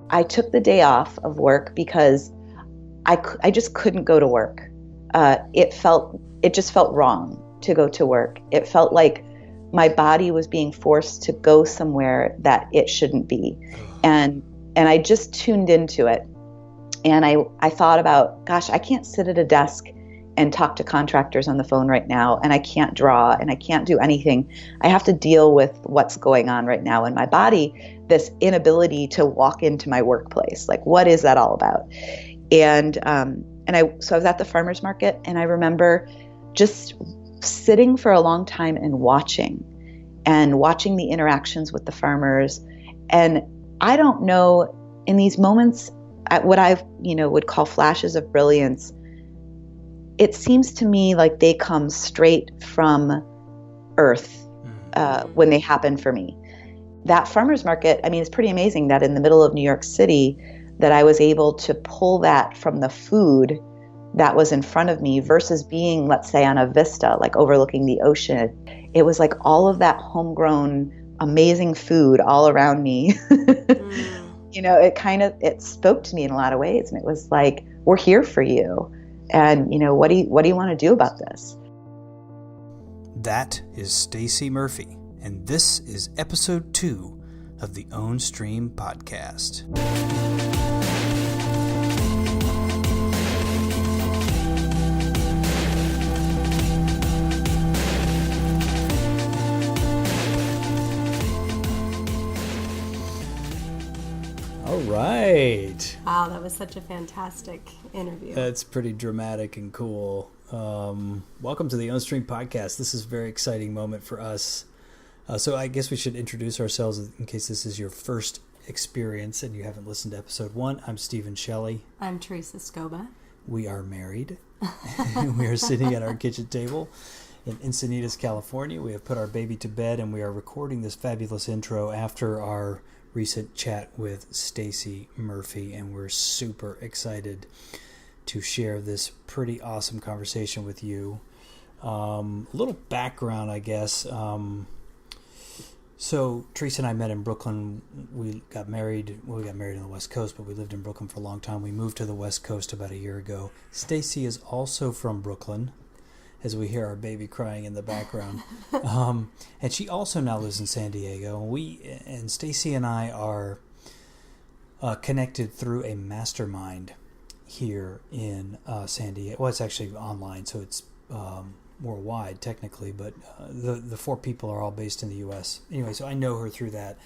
I took the day off of work because I just couldn't go to work. It just felt wrong to go to work. It felt like my body was being forced to go somewhere that it shouldn't be. And I just tuned into it. And I thought about, gosh, I can't sit at a desk and talk to contractors on the phone right now. And I can't draw and I can't do anything. I have to deal with what's going on right now in my body, this inability to walk into my workplace. Like, what is that all about? So I was at the farmer's market, and I remember just sitting for a long time and watching the interactions with the farmers. And I don't know, in these moments, what I would call flashes of brilliance, it seems to me like they come straight from earth when they happen for me. That farmer's market, I mean, it's pretty amazing that in the middle of New York City, that I was able to pull that from the food that was in front of me versus being, let's say, on a vista, like overlooking the ocean. It was like all of that homegrown, amazing food all around me. It spoke to me in a lot of ways. And it was like, we're here for you. And, what do you want to do about this? That is Stacey Murphy. And this is episode 2 of the Ownstream podcast. All right. Wow, that was such a fantastic interview. That's pretty dramatic and cool. Welcome to the Ownstream podcast. This is a very exciting moment for us. So I guess we should introduce ourselves in case this is your first experience and you haven't listened to episode 1. I'm Stephen Shelley. I'm Teresa Scoba. We are married. We are sitting at our kitchen table in Encinitas, California. We have put our baby to bed and we are recording this fabulous intro after our recent chat with Stacey Murphy, and we're super excited to share this pretty awesome conversation with you. A little background, I guess. So Teresa and I met in Brooklyn. We got married on the West Coast, but we lived in Brooklyn for a long time. We moved to the West Coast about a year ago. Stacey is also from Brooklyn, as we hear our baby crying in the background. And she also now lives in San Diego. And Stacey and I are connected through a mastermind here in San Diego. Well, it's actually online, so it's worldwide technically, but the 4 people are all based in the U.S. Anyway, so I know her through that.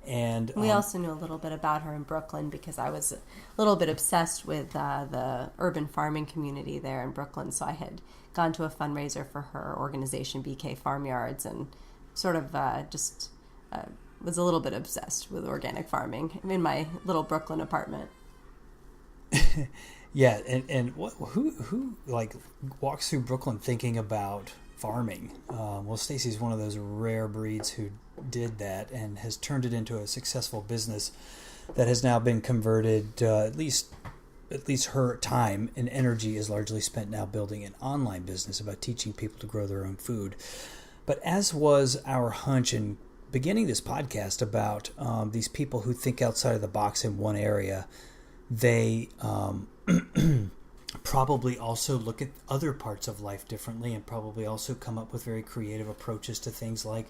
And we also knew a little bit about her in Brooklyn because I was a little bit obsessed with the urban farming community there in Brooklyn. So I had gone to a fundraiser for her organization, BK Farmyards, and sort of was a little bit obsessed with organic farming in my little Brooklyn apartment. Yeah, and who like walks through Brooklyn thinking about farming? Well, Stacey's one of those rare breeds who did that and has turned it into a successful business that has now been converted. At least her time and energy is largely spent now building an online business about teaching people to grow their own food. But as was our hunch in beginning this podcast about these people who think outside of the box in one area, they probably also look at other parts of life differently and probably also come up with very creative approaches to things like,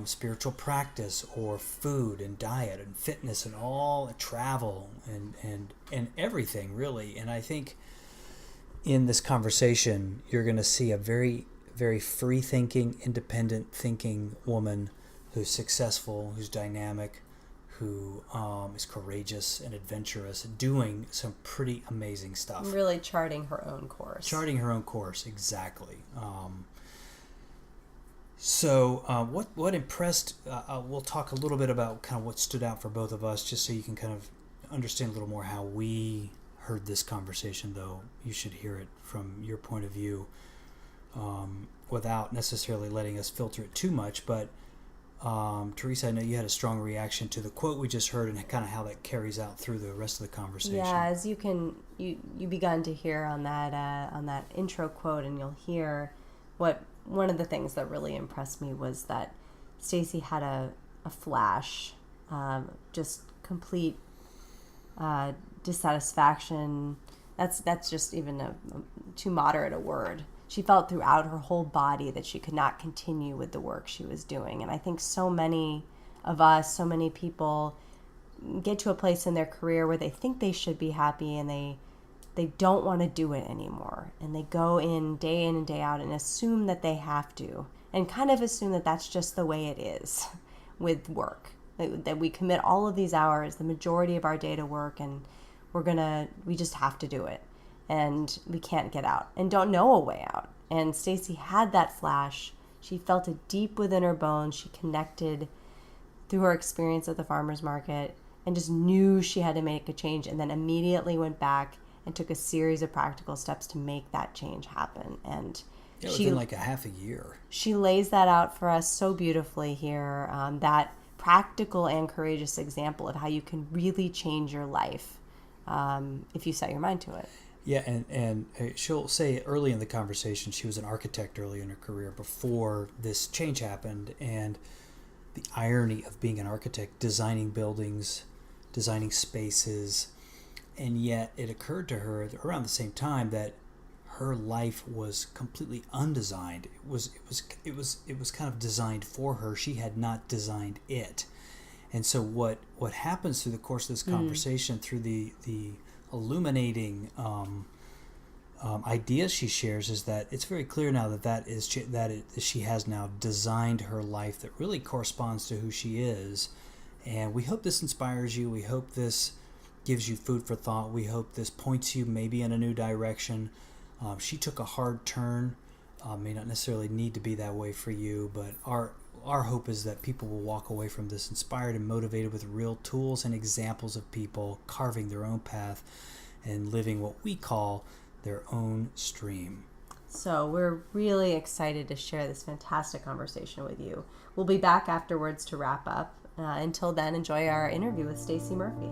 spiritual practice or food and diet and fitness and all travel and everything really. And I think in this conversation, you're going to see a very, very free thinking, independent thinking woman who's successful, who's dynamic, who is courageous and adventurous, doing some pretty amazing stuff. Really charting her own course. Exactly. So what impressed, we'll talk a little bit about kind of what stood out for both of us, just so you can kind of understand a little more how we heard this conversation, though you should hear it from your point of view without necessarily letting us filter it too much. But Teresa, I know you had a strong reaction to the quote we just heard and kind of how that carries out through the rest of the conversation. Yeah, as you begun to hear on that intro quote, and you'll hear one of the things that really impressed me was that Stacey had a flash just complete dissatisfaction. That's just even a too moderate a word. She felt throughout her whole body that she could not continue with the work she was doing. And I think so many of us, so many people get to a place in their career where they think they should be happy and they don't want to do it anymore. And they go in and day out and assume that they have to, and kind of assume that that's just the way it is with work. That we commit all of these hours, the majority of our day to work, and we just have to do it. And we can't get out and don't know a way out. And Stacey had that flash. She felt it deep within her bones. She connected through her experience at the farmer's market and just knew she had to make a change, and then immediately went back and took a series of practical steps to make that change happen. And within like a half a year. She lays that out for us so beautifully here, that practical and courageous example of how you can really change your life if you set your mind to it. Yeah, and she'll say early in the conversation she was an architect early in her career before this change happened, and the irony of being an architect, designing buildings, designing spaces, and yet it occurred to her around the same time that her life was completely undesigned. It was kind of designed for her. She had not designed it. And so what happens through the course of this conversation, through the illuminating ideas she shares, is that it's very clear now that she has now designed her life that really corresponds to who she is. And we hope this inspires you. We hope this gives you food for thought. We hope this points you maybe in a new direction. She took a hard turn. May not necessarily need to be that way for you, but our hope is that people will walk away from this inspired and motivated with real tools and examples of people carving their own path and living what we call their own stream. So we're really excited to share this fantastic conversation with you. We'll be back afterwards to wrap up. Until then, enjoy our interview with Stacey Murphy.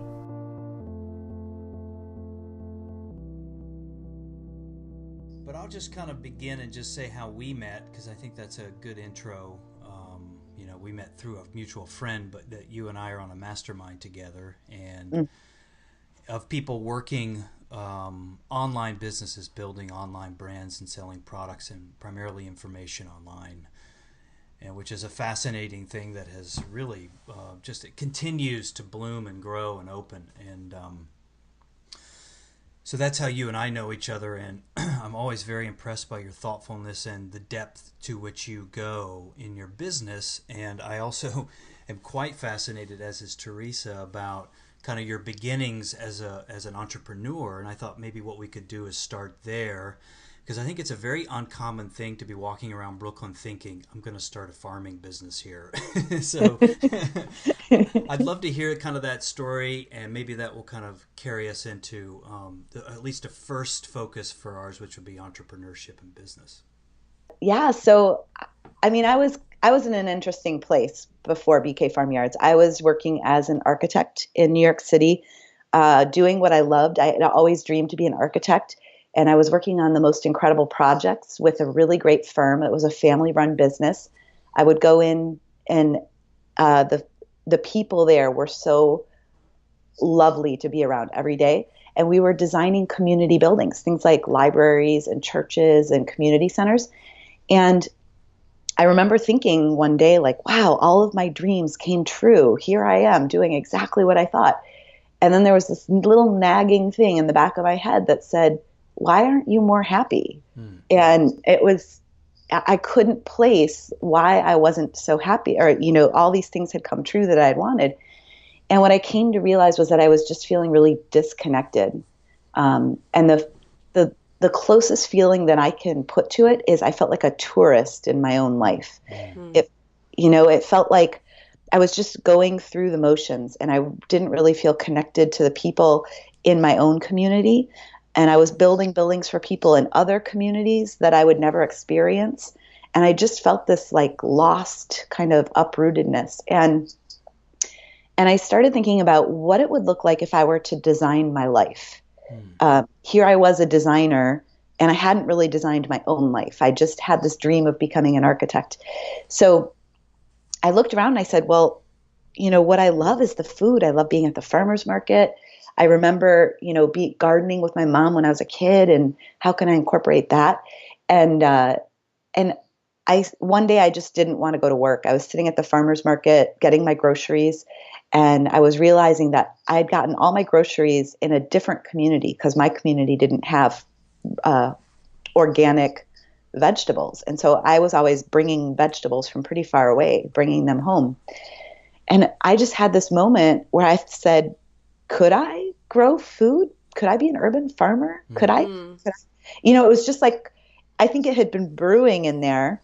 But I'll just kind of begin and just say how we met, because I think that's a good intro. We met through a mutual friend, but that you and I are on a mastermind together, and of people working online businesses, building online brands and selling products and primarily information online, and which is a fascinating thing that has really it continues to bloom and grow and open. And so that's how you and I know each other, and I'm always very impressed by your thoughtfulness and the depth to which you go in your business. And I also am quite fascinated, as is Teresa, about kind of your beginnings as an entrepreneur. And I thought maybe what we could do is start there, because I think it's a very uncommon thing to be walking around Brooklyn thinking, I'm going to start a farming business here. So I'd love to hear kind of that story, and maybe that will kind of carry us into at least a first focus for ours, which would be entrepreneurship and business. Yeah. So, I mean, I was in an interesting place before BK Farmyards. I was working as an architect in New York City, doing what I loved. I had always dreamed to be an architect. And I was working on the most incredible projects with a really great firm. It was a family-run business. I would go in, and the people there were so lovely to be around every day. And we were designing community buildings, things like libraries and churches and community centers. And I remember thinking one day, like, wow, all of my dreams came true. Here I am doing exactly what I thought. And then there was this little nagging thing in the back of my head that said, why aren't you more happy? And I couldn't place why I wasn't so happy, or, all these things had come true that I had wanted. And what I came to realize was that I was just feeling really disconnected. And the closest feeling that I can put to it is I felt like a tourist in my own life. It felt like I was just going through the motions, and I didn't really feel connected to the people in my own community. And I was building buildings for people in other communities that I would never experience. And I just felt this like lost kind of uprootedness. And I started thinking about what it would look like if I were to design my life. Here I was, a designer, and I hadn't really designed my own life. I just had this dream of becoming an architect. So I looked around and I said, well, what I love is the food. I love being at the farmer's market. I remember, gardening with my mom when I was a kid, and how can I incorporate that? And and one day I just didn't want to go to work. I was sitting at the farmer's market getting my groceries, and I was realizing that I had gotten all my groceries in a different community because my community didn't have organic vegetables. And so I was always bringing vegetables from pretty far away, bringing them home. And I just had this moment where I said, could I grow food? Could I be an urban farmer? Could I? It was just like, I think it had been brewing in there.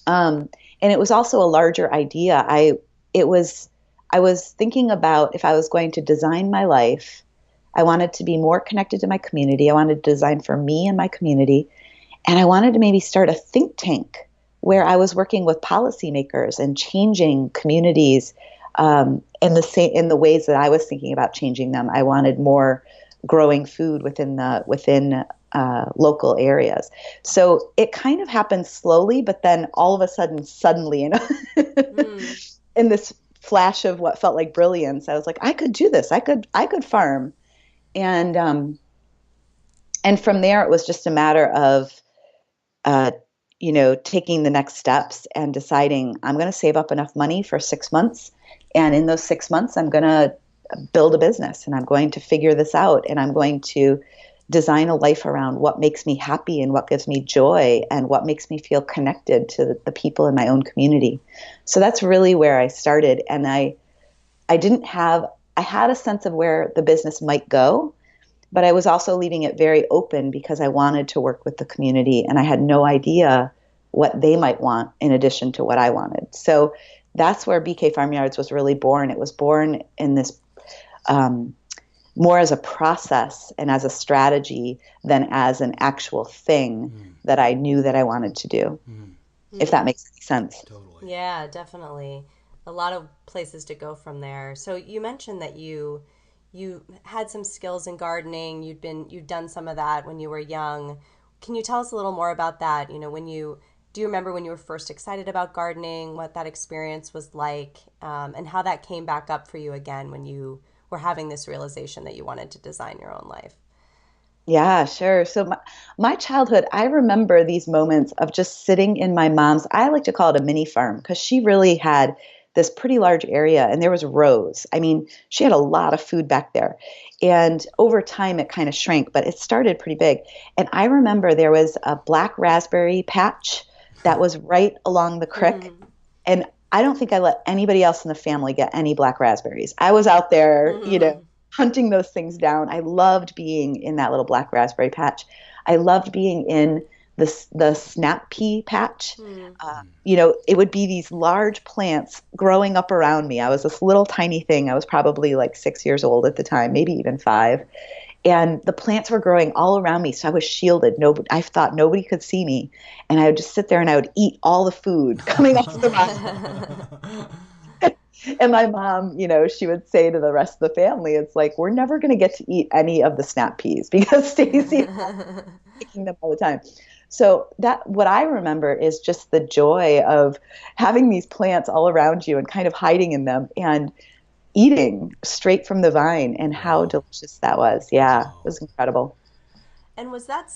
And it was also a larger idea. I was thinking about, if I was going to design my life, I wanted to be more connected to my community. I wanted to design for me and my community. And I wanted to maybe start a think tank where I was working with policymakers and changing communities in the ways that I was thinking about changing them. I wanted more growing food within local areas. So it kind of happened slowly, but then all of a sudden, suddenly, in this flash of what felt like brilliance, I was like, I could do this. I could farm. And from there, it was just a matter of, taking the next steps and deciding I'm going to save up enough money for 6 months. And in those 6 months, I'm going to build a business, and I'm going to figure this out, and I'm going to design a life around what makes me happy and what gives me joy and what makes me feel connected to the people in my own community. So that's really where I started. And I had a sense of where the business might go, but I was also leaving it very open because I wanted to work with the community, and I had no idea what they might want in addition to what I wanted. So that's where BK Farmyards was really born. It was born in this more as a process and as a strategy than as an actual thing that I knew that I wanted to do, if that makes any sense. Totally. Yeah, definitely. A lot of places to go from there. So you mentioned that you had some skills in gardening. You'd done some of that when you were young. Can you tell us a little more about that? Do you remember when you were first excited about gardening, what that experience was like, and how that came back up for you again when you were having this realization that you wanted to design your own life? Yeah, sure. So my childhood, I remember these moments of just sitting in my mom's, I like to call it a mini farm, because she really had this pretty large area, and there was rows. I mean, she had a lot of food back there. And over time, it kind of shrank, but it started pretty big. And I remember there was a black raspberry patch that was right along the creek. And I don't think I let anybody else in the family get any black raspberries. I was out there, hunting those things down. I loved being in that little black raspberry patch. I loved being in the snap pea patch. It would be these large plants growing up around me. I was this little tiny thing. I was probably like 6 years old at the time, maybe even 5. And the plants were growing all around me, so I was shielded. I thought nobody could see me. And I would just sit there and I would eat all the food coming off the rock. And my mom, she would say to the rest of the family, it's like, we're never going to get to eat any of the snap peas because Stacey is picking them all the time. So what I remember is just the joy of having these plants all around you and kind of hiding in them and eating straight from the vine, and how delicious that was. Yeah, it was incredible. And was that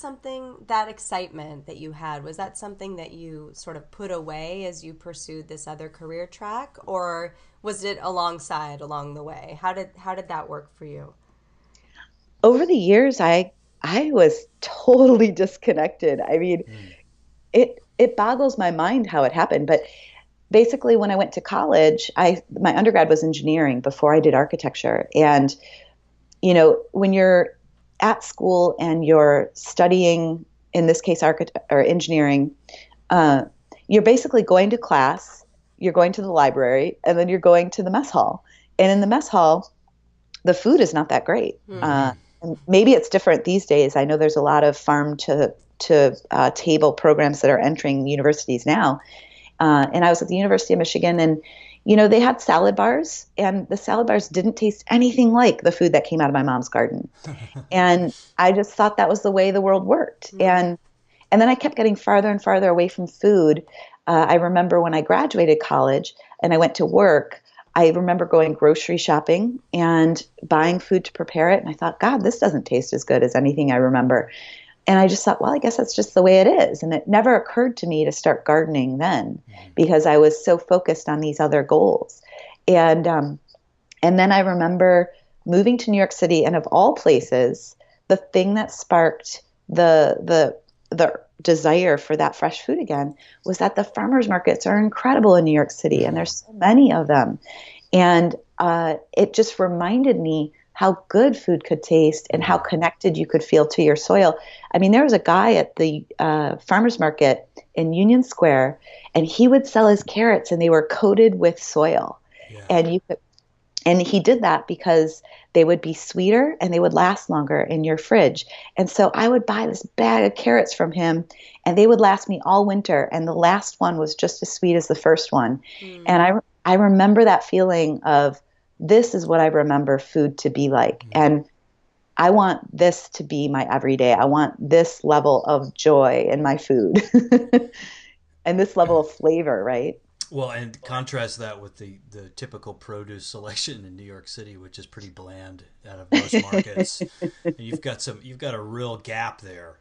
that excitement that you had, was that something that you sort of put away as you pursued this other career track, or was it along the way? How did that work for you? Over the years, I was totally disconnected. I mean, it boggles my mind how it happened. But basically, when I went to college, my undergrad was engineering before I did architecture. And, when you're at school and you're studying, in this case, engineering, you're basically going to class, you're going to the library, and then you're going to the mess hall. And in the mess hall, the food is not that great. And maybe it's different these days. I know there's a lot of farm to table programs that are entering universities now. And I was at the University of Michigan, and they had salad bars, and the salad bars didn't taste anything like the food that came out of my mom's garden. And I just thought that was the way the world worked. And then I kept getting farther and farther away from food. I remember when I graduated college and I went to work, I remember going grocery shopping and buying food to prepare it. And I thought, God, this doesn't taste as good as anything I remember. And I just thought, well, I guess that's just the way it is. And it never occurred to me to start gardening then because I was so focused on these other goals. And then I remember moving to New York City, and of all places, the thing that sparked the desire for that fresh food again was that the farmers markets are incredible in New York City, and there's so many of them. And it just reminded me how good food could taste and how connected you could feel to your soil. I mean, there was a guy at the farmers market in Union Square, and he would sell his carrots, and they were coated with soil. Yeah. And he did that because they would be sweeter and they would last longer in your fridge. And so I would buy this bag of carrots from him, and they would last me all winter. And the last one was just as sweet as the first one. And I remember that feeling of, this is what I remember food to be like. And I want this to be my everyday. I want this level of joy in my food and this level of flavor, right? Well, and contrast that with the typical produce selection in New York City, which is pretty bland out of most markets. And you've got a real gap there.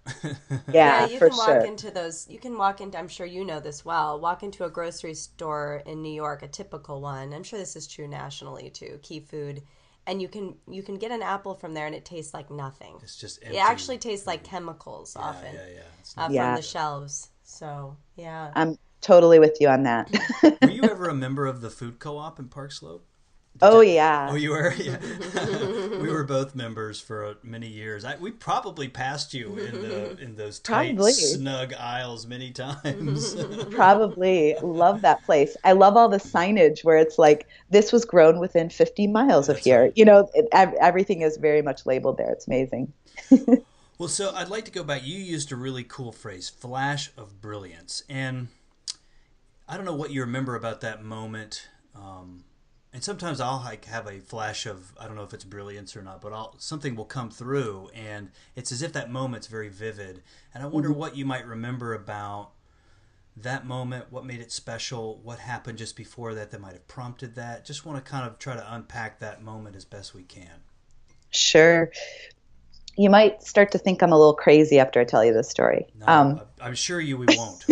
Yeah, you for can walk into those. You can walk into. I'm sure you know this well. Walk into a grocery store in New York, a typical one. I'm sure this is true nationally too. Key food, and you can get an apple from there, and it tastes like nothing. It's just empty. It actually tastes like chemicals often. From the shelves. So yeah. I'm totally with you on that. Were you ever a member of the food co-op in Park Slope? Yeah. Oh, you were? Yeah. We were both members for many years. We probably passed you in those tight, snug aisles many times. Probably. Love that place. I love all the signage where it's like, this was grown within 50 miles of here. Right. You know, everything is very much labeled there. It's amazing. Well, so I'd like to go back. You used a really cool phrase, flash of brilliance. And I don't know what you remember about that moment. And sometimes I'll have a flash of, I don't know if it's brilliance or not, but something will come through, and it's as if that moment's very vivid. And I wonder what you might remember about that moment, what made it special, what happened just before that might have prompted that. Just want to kind of try to unpack that moment as best we can. Sure. You might start to think I'm a little crazy after I tell you this story. No, I'm sure we won't.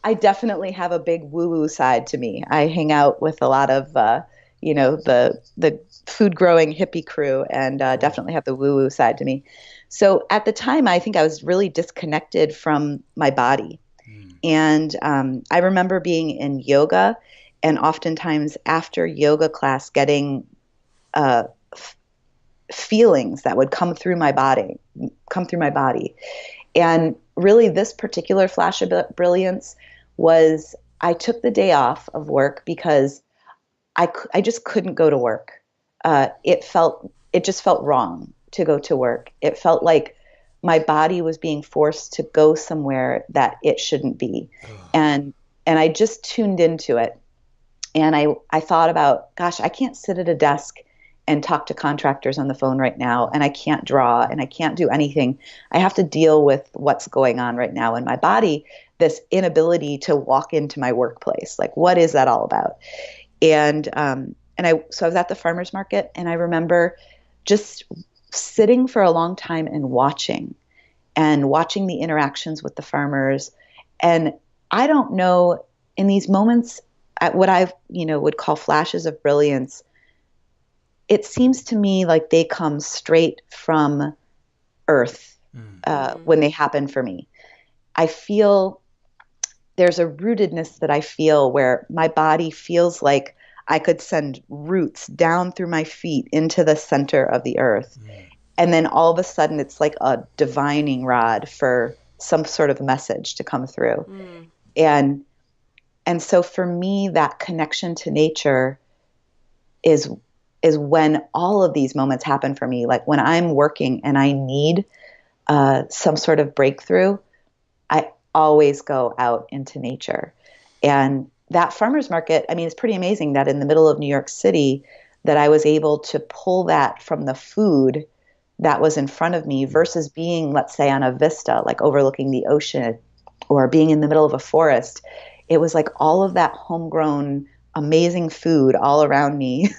I definitely have a big woo-woo side to me. I hang out with a lot of, the food growing hippie crew, and definitely have the woo-woo side to me. So at the time, I think I was really disconnected from my body. And I remember being in yoga, and oftentimes after yoga class getting feelings that would come through my body. And really this particular flash of brilliance was, I took the day off of work because I just couldn't go to work. It just felt wrong to go to work. It felt like my body was being forced to go somewhere that it shouldn't be. And I just tuned into it. And I thought about, gosh, I can't sit at a desk and talk to contractors on the phone right now, and I can't draw, and I can't do anything. I have to deal with what's going on right now in my body, this inability to walk into my workplace. Like, what is that all about? And I was at the farmers market, and I remember just sitting for a long time and watching the interactions with the farmers. And I don't know, in these moments, at what I would call flashes of brilliance, it seems to me like they come straight from earth when they happen for me. I feel there's a rootedness that I feel where my body feels like I could send roots down through my feet into the center of the earth. And then all of a sudden it's like a divining rod for some sort of message to come through. And so for me, that connection to nature is when all of these moments happen for me. Like when I'm working and I need some sort of breakthrough, I always go out into nature. And that farmer's market, I mean, it's pretty amazing that in the middle of New York City that I was able to pull that from the food that was in front of me versus being, let's say, on a vista, like overlooking the ocean, or being in the middle of a forest. It was like all of that homegrown amazing food all around me.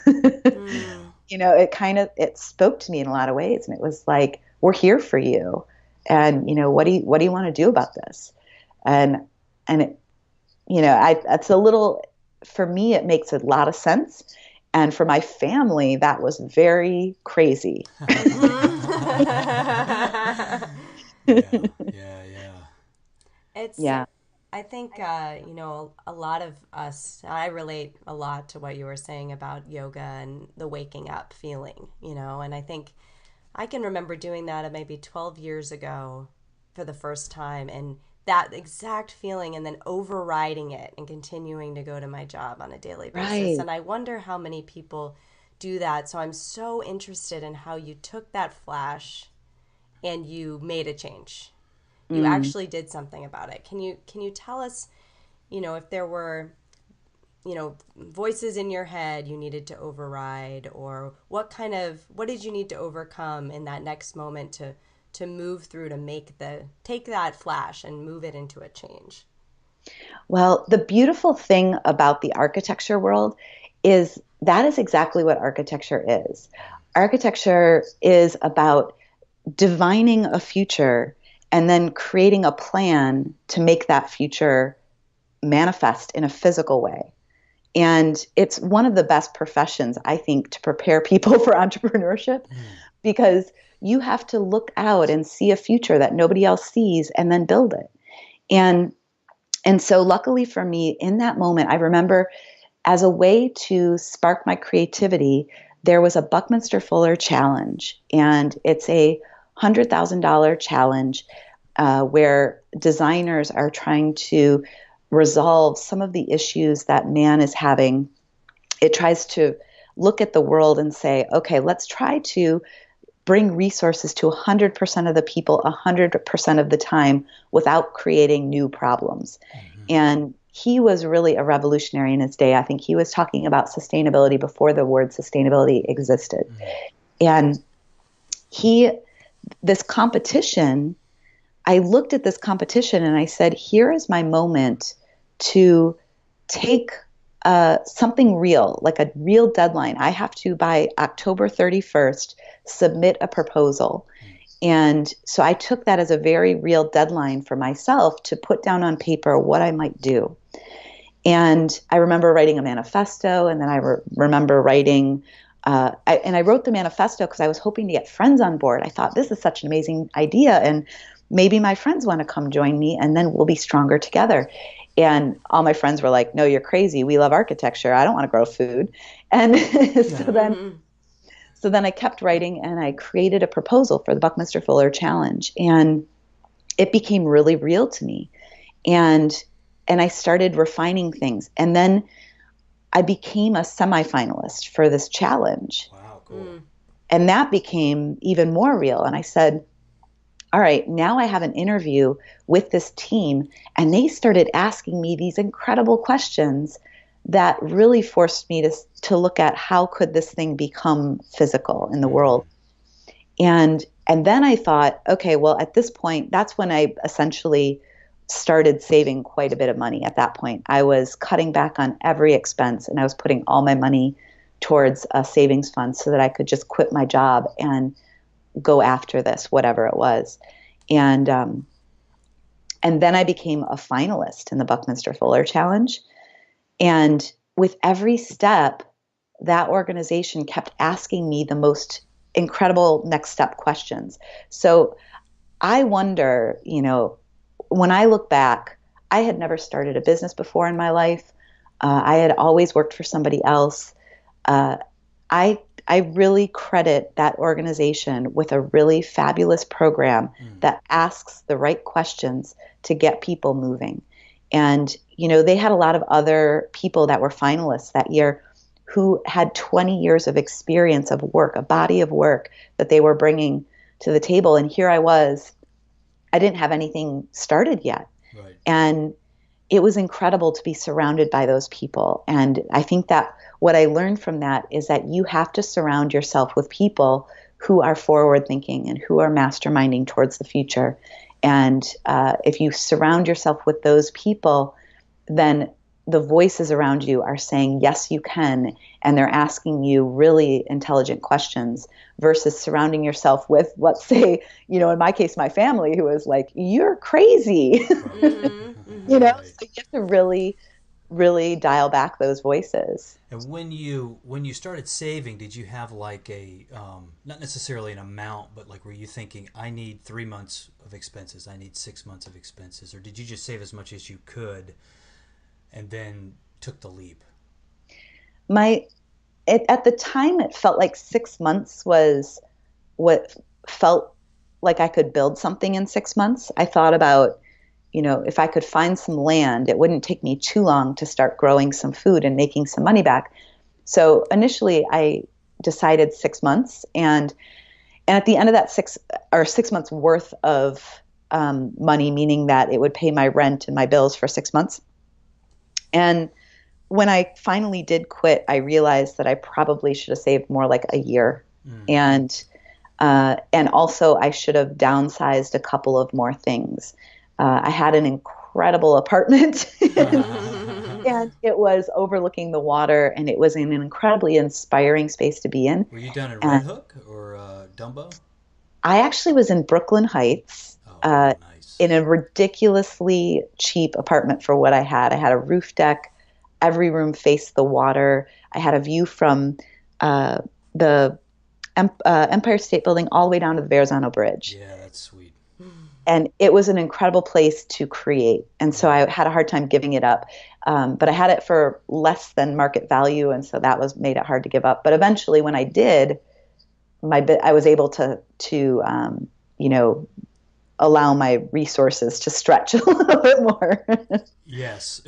You know, it spoke to me in a lot of ways. And it was like, we're here for you. And, you know, what do you want to do about this? And it, you know, that's a little, for me, it makes a lot of sense. And for my family, that was very crazy. Yeah. I think, you know, a lot of us, I relate a lot to what you were saying about yoga and the waking up feeling, you know, and I think I can remember doing that maybe 12 years ago for the first time, and that exact feeling, and then overriding it and continuing to go to my job on a daily basis. Right. And I wonder how many people do that. So I'm so interested in how you took that flash and you made a change. You actually did something about it. Can you tell us, you know, if there were, you know, voices in your head you needed to override, or what did you need to overcome in that next moment to move through, to take that flash and move it into a change? Well, the beautiful thing about the architecture world is that is exactly what architecture is. Architecture is about divining a future and then creating a plan to make that future manifest in a physical way. And it's one of the best professions, I think, to prepare people for entrepreneurship, because you have to look out and see a future that nobody else sees and then build it. And so luckily for me, in that moment, I remember, as a way to spark my creativity, there was a Buckminster Fuller challenge, and it's a $100,000 challenge where designers are trying to resolve some of the issues that man is having. It tries to look at the world and say, okay, let's try to bring resources to 100% of the people 100% of the time without creating new problems. And he was really a revolutionary in his day. I think he was talking about sustainability before the word sustainability existed. And this competition, I looked at this competition and I said, here is my moment to take something real, like a real deadline. I have to, by October 31st, submit a proposal. And so I took that as a very real deadline for myself to put down on paper what I might do. And I remember writing a manifesto, and then I remember writing, I wrote the manifesto because I was hoping to get friends on board. I thought, this is such an amazing idea, and maybe my friends want to come join me, and then we'll be stronger together. And all my friends were like, no, you're crazy. We love architecture. I don't want to grow food. And so then I kept writing, and I created a proposal for the Buckminster Fuller Challenge, and it became really real to me. And I started refining things. And then I became a semifinalist for this challenge. Wow, cool. And that became even more real. And I said, all right, now I have an interview with this team, and they started asking me these incredible questions that really forced me to look at how could this thing become physical in the world. And then I thought, okay, well, at this point, that's when I essentially started saving quite a bit of money. At that point, I was cutting back on every expense, and I was putting all my money towards a savings fund so that I could just quit my job and go after this, whatever it was. And then I became a finalist in the Buckminster Fuller Challenge. And with every step, that organization kept asking me the most incredible next step questions. So I wonder, you know, when I look back, I had never started a business before in my life. I had always worked for somebody else. I really credit that organization with a really fabulous program that asks the right questions to get people moving. And, you know, they had a lot of other people that were finalists that year who had 20 years of experience of work, a body of work that they were bringing to the table. And here I was, I didn't have anything started yet. Right. And it was incredible to be surrounded by those people. And I think that what I learned from that is that you have to surround yourself with people who are forward thinking and who are masterminding towards the future. And if you surround yourself with those people, then the voices around you are saying, yes, you can, and they're asking you really intelligent questions versus surrounding yourself with, let's say, in my case, my family, who is like, you're crazy. Right. So you have to really, really dial back those voices. And when you started saving, did you have like a not necessarily an amount, but like were you thinking I need 3 months of expenses, I need 6 months of expenses, or did you just save as much as you could and then took the leap? At the time, it felt like 6 months was what felt like I could build something in 6 months. I thought about, if I could find some land, it wouldn't take me too long to start growing some food and making some money back. So initially I decided 6 months, and at the end of that 6 months worth of money, meaning that it would pay my rent and my bills for 6 months. And when I finally did quit, I realized that I probably should have saved more, like a year. And also I should have downsized a couple of more things. I had an incredible apartment and it was overlooking the water, and it was an incredibly inspiring space to be in. Were you down in Red And Hook or Dumbo? I actually was in Brooklyn Heights, Oh, nice. in a ridiculously cheap apartment for what I had. I had a roof deck. Every room faced the water. I had a view from the Empire State Building all the way down to the Verrazano Bridge. Yeah, that's sweet. And it was an incredible place to create. And so I had a hard time giving it up. But I had it for less than market value. And so that made it hard to give up. But eventually when I did, I was able to allow my resources to stretch a little bit more. Yes.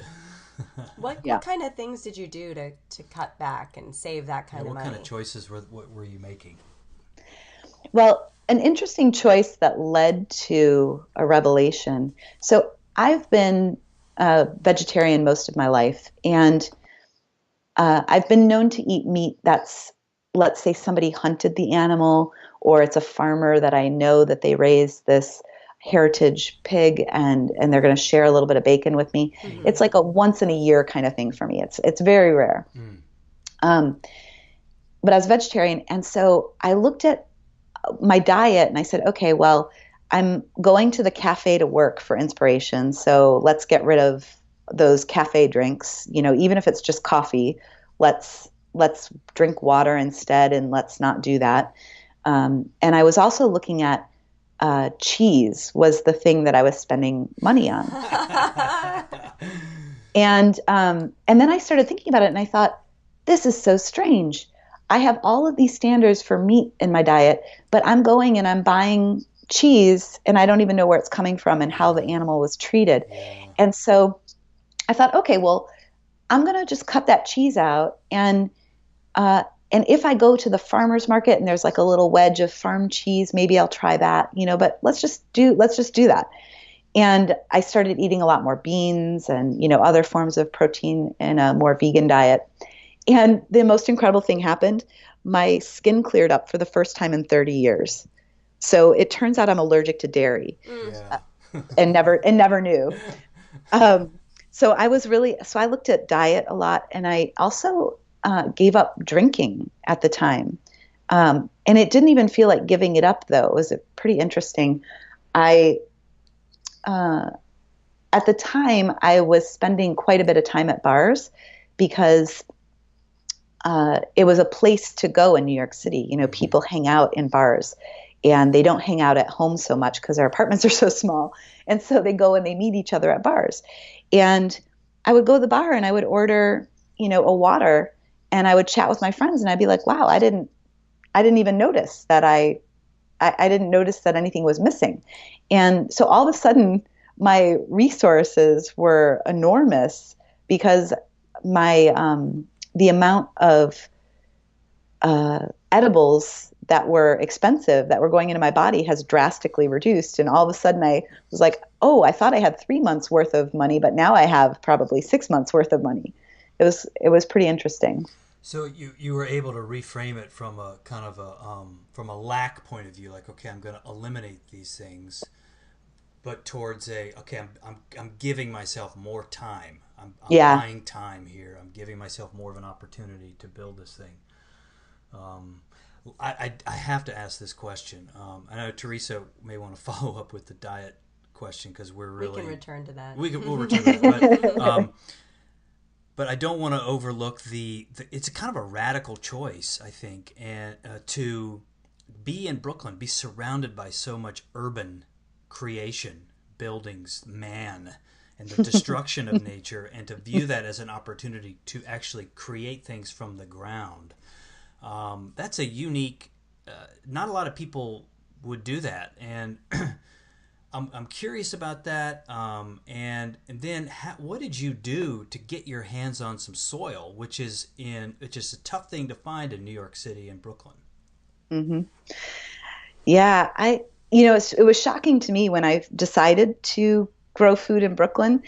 What kind of things did you do to cut back and save that kind of money? What kind of choices were you making? Well, an interesting choice that led to a revelation. So I've been a vegetarian most of my life, and I've been known to eat meat that's, let's say somebody hunted the animal, or it's a farmer that I know that they raised this heritage pig and they're going to share a little bit of bacon with me. Mm-hmm. It's like a once in a year kind of thing for me. It's very rare. But I was vegetarian, and so I looked at my diet and I said, okay, well, I'm going to the cafe to work for inspiration. So let's get rid of those cafe drinks, even if it's just coffee, let's drink water instead, and let's not do that. And I was also looking at cheese was the thing that I was spending money on. And then I started thinking about it, and I thought, this is so strange. I have all of these standards for meat in my diet, but I'm going and I'm buying cheese, and I don't even know where it's coming from and how the animal was treated. Yeah. And so I thought, okay, well, I'm going to just cut that cheese out, and if I go to the farmer's market and there's like a little wedge of farm cheese, maybe I'll try that, but let's just do that. And I started eating a lot more beans and, other forms of protein in a more vegan diet. And the most incredible thing happened. My skin cleared up for the first time in 30 years. So it turns out I'm allergic to dairy. Yeah. and never knew. So I looked at diet a lot, and I also gave up drinking at the time. And it didn't even feel like giving it up, though. It was pretty interesting. At the time, I was spending quite a bit of time at bars because it was a place to go in New York City. People hang out in bars, and they don't hang out at home so much because their apartments are so small. And so they go and they meet each other at bars. And I would go to the bar and I would order, a water, and I would chat with my friends, and I'd be like, wow, I didn't even notice that I didn't notice that anything was missing. And so all of a sudden my resources were enormous because the amount of edibles that were expensive that were going into my body has drastically reduced. And all of a sudden I was like, oh, I thought I had 3 months worth of money, but now I have probably 6 months worth of money. It was pretty interesting. So you were able to reframe it from a kind of from a lack point of view, like, okay, I'm going to eliminate these things, but towards I'm giving myself more time. I'm Yeah. buying time here. I'm giving myself more of an opportunity to build this thing. I have to ask this question. I know Teresa may want to follow up with the diet question because we're really... We can return to that. We'll return to that. But I don't want to overlook it's a kind of a radical choice, I think, and to be in Brooklyn, be surrounded by so much urban creation, buildings, man, and the destruction of nature, and to view that as an opportunity to actually create things from the ground. That's a unique, not a lot of people would do that. And I'm curious about that. And then what did you do to get your hands on some soil, which is a tough thing to find in New York City and Brooklyn? Mm-hmm. Yeah, it was shocking to me when I decided to grow food in Brooklyn.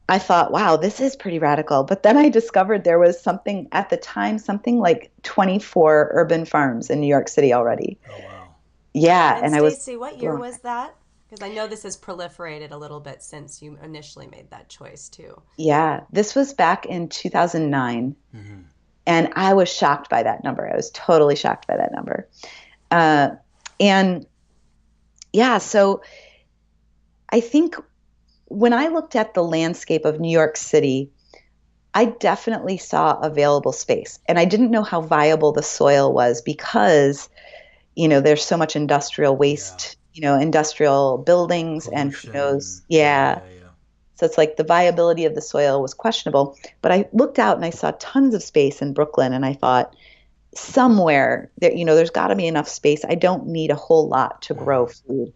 I thought, wow, this is pretty radical. But then I discovered there was something like 24 urban farms in New York City already. Oh, wow. Yeah. And I was... Stacey, what year was that? Because I know this has proliferated a little bit since you initially made that choice too. Yeah, this was back in 2009. Mm-hmm. And I was shocked by that number. I was totally shocked by that number. And yeah, so I think when I looked at the landscape of New York City, I definitely saw available space. And I didn't know how viable the soil was because, there's so much industrial waste, industrial buildings, Pollution. and who knows. Yeah. So it's like the viability of the soil was questionable. But I looked out and I saw tons of space in Brooklyn, and I thought, somewhere there, there's got to be enough space. I don't need a whole lot to grow food.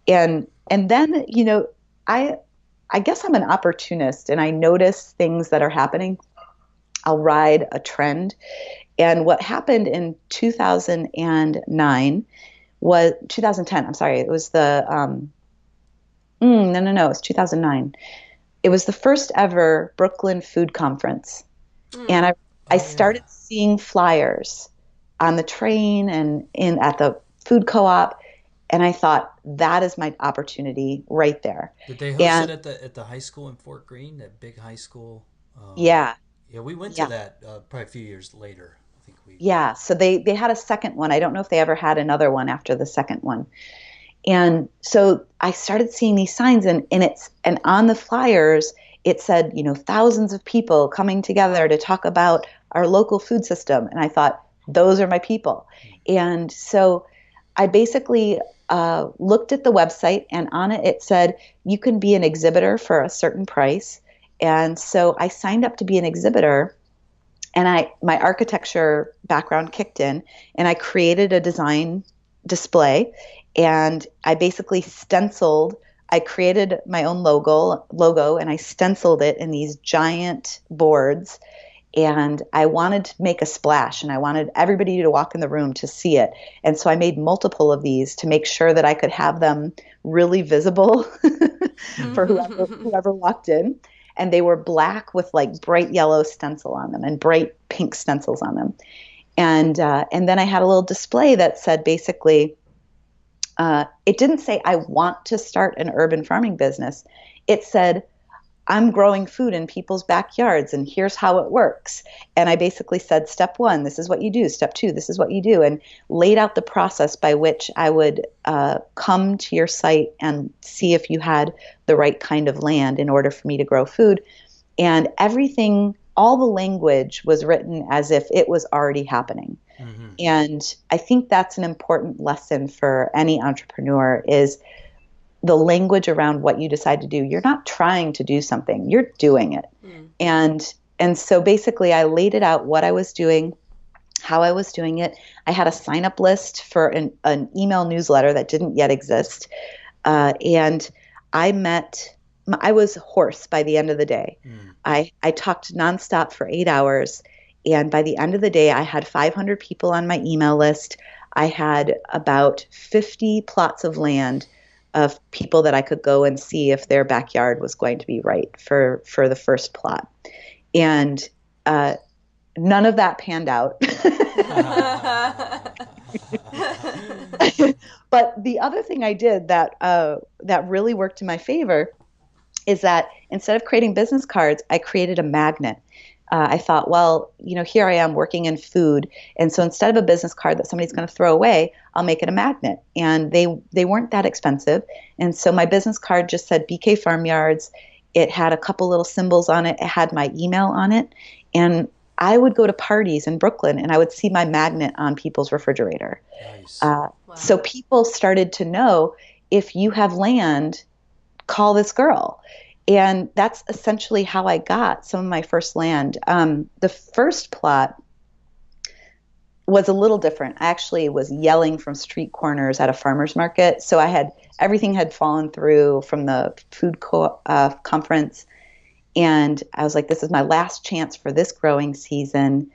And then, I guess I'm an opportunist, and I notice things that are happening. I'll ride a trend. And what happened in 2010, I'm sorry, it was the, it was 2009. It was the first ever Brooklyn Food Conference. And I started seeing flyers on the train and at the food co-op. And I thought, that is my opportunity right there. Did they host it at the high school in Fort Greene, that big high school? Yeah. Yeah, we went to that probably a few years later. I think Yeah, so they had a second one. I don't know if they ever had another one after the second one. And so I started seeing these signs, and on the flyers it said, thousands of people coming together to talk about our local food system. And I thought, those are my people. And so I basically looked at the website, and on it said, you can be an exhibitor for a certain price. And so I signed up to be an exhibitor, and my architecture background kicked in, and I created a design display, and I basically I created my own logo, and I stenciled it in these giant boards. And I wanted to make a splash, and I wanted everybody to walk in the room to see it. And so I made multiple of these to make sure that I could have them really visible for whoever walked in. And they were black with like bright yellow stencil on them and bright pink stencils on them. And then I had a little display that said basically, it didn't say I want to start an urban farming business. It said, I'm growing food in people's backyards, and here's how it works. And I basically said, step 1, this is what you do. Step 2, this is what you do. And laid out the process by which I would come to your site and see if you had the right kind of land in order for me to grow food. And everything, all the language was written as if it was already happening. Mm-hmm. And I think that's an important lesson for any entrepreneur is the language around what you decide to do. You're not trying to do something, you're doing it. And so basically I laid it out, what I was doing, how I was doing it. I had a sign-up list for an email newsletter that didn't yet exist. And I was hoarse by the end of the day. I talked nonstop for 8 hours. And by the end of the day, I had 500 people on my email list. I had about 50 plots of land of people that I could go and see if their backyard was going to be right for the first plot. And none of that panned out. But the other thing I did that really worked in my favor is that instead of creating business cards, I created a magnet. I thought, well, here I am working in food. And so instead of a business card that somebody's going to throw away, I'll make it a magnet. And they weren't that expensive. And so my business card just said BK Farmyards. It had a couple little symbols on it. It had my email on it. And I would go to parties in Brooklyn and I would see my magnet on people's refrigerator. Nice. Wow. So people started to know, if you have land, call this girl. And that's essentially how I got some of my first land. The first plot was a little different. I actually was yelling from street corners at a farmer's market. So everything had fallen through from the food conference. And I was like, this is my last chance for this growing season.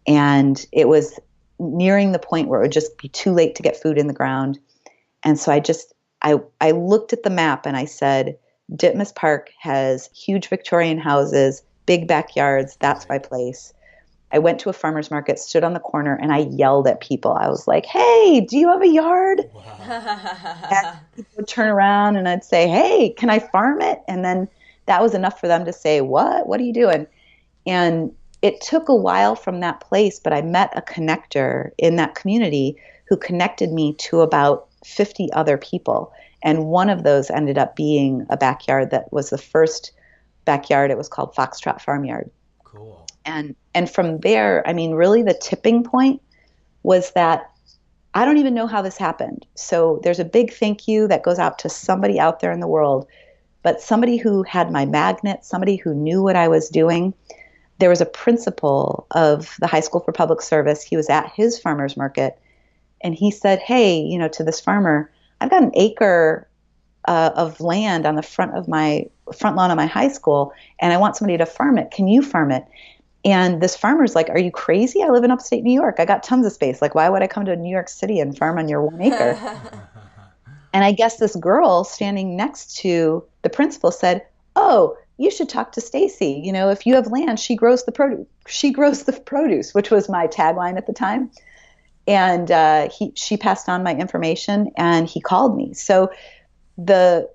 And it was nearing the point where it would just be too late to get food in the ground. And so I looked at the map and I said, Ditmas Park has huge Victorian houses, big backyards. That's my place. I went to a farmer's market, stood on the corner, and I yelled at people. I was like, hey, do you have a yard? Wow. And people would turn around and I'd say, hey, can I farm it? And then that was enough for them to say, what? What are you doing? And it took a while from that place, but I met a connector in that community who connected me to about 50 other people. And one of those ended up being a backyard that was the first backyard. It was called Foxtrot Farmyard. Cool. And from there, I mean, really the tipping point was that I don't even know how this happened. So there's a big thank you that goes out to somebody out there in the world, but somebody who had my magnet, somebody who knew what I was doing. There was a principal of the High School for Public Service. He was at his farmer's market and he said, hey, to this farmer, I've got an acre of land on the front lawn of my high school, and I want somebody to farm it. Can you farm it? And this farmer's like, are you crazy? I live in upstate New York. I got tons of space. Like, why would I come to New York City and farm on your 1 acre? And I guess this girl standing next to the principal said, oh, you should talk to Stacey. If you have land, she grows the produce. She grows the produce, which was my tagline at the time. And she passed on my information and he called me. So the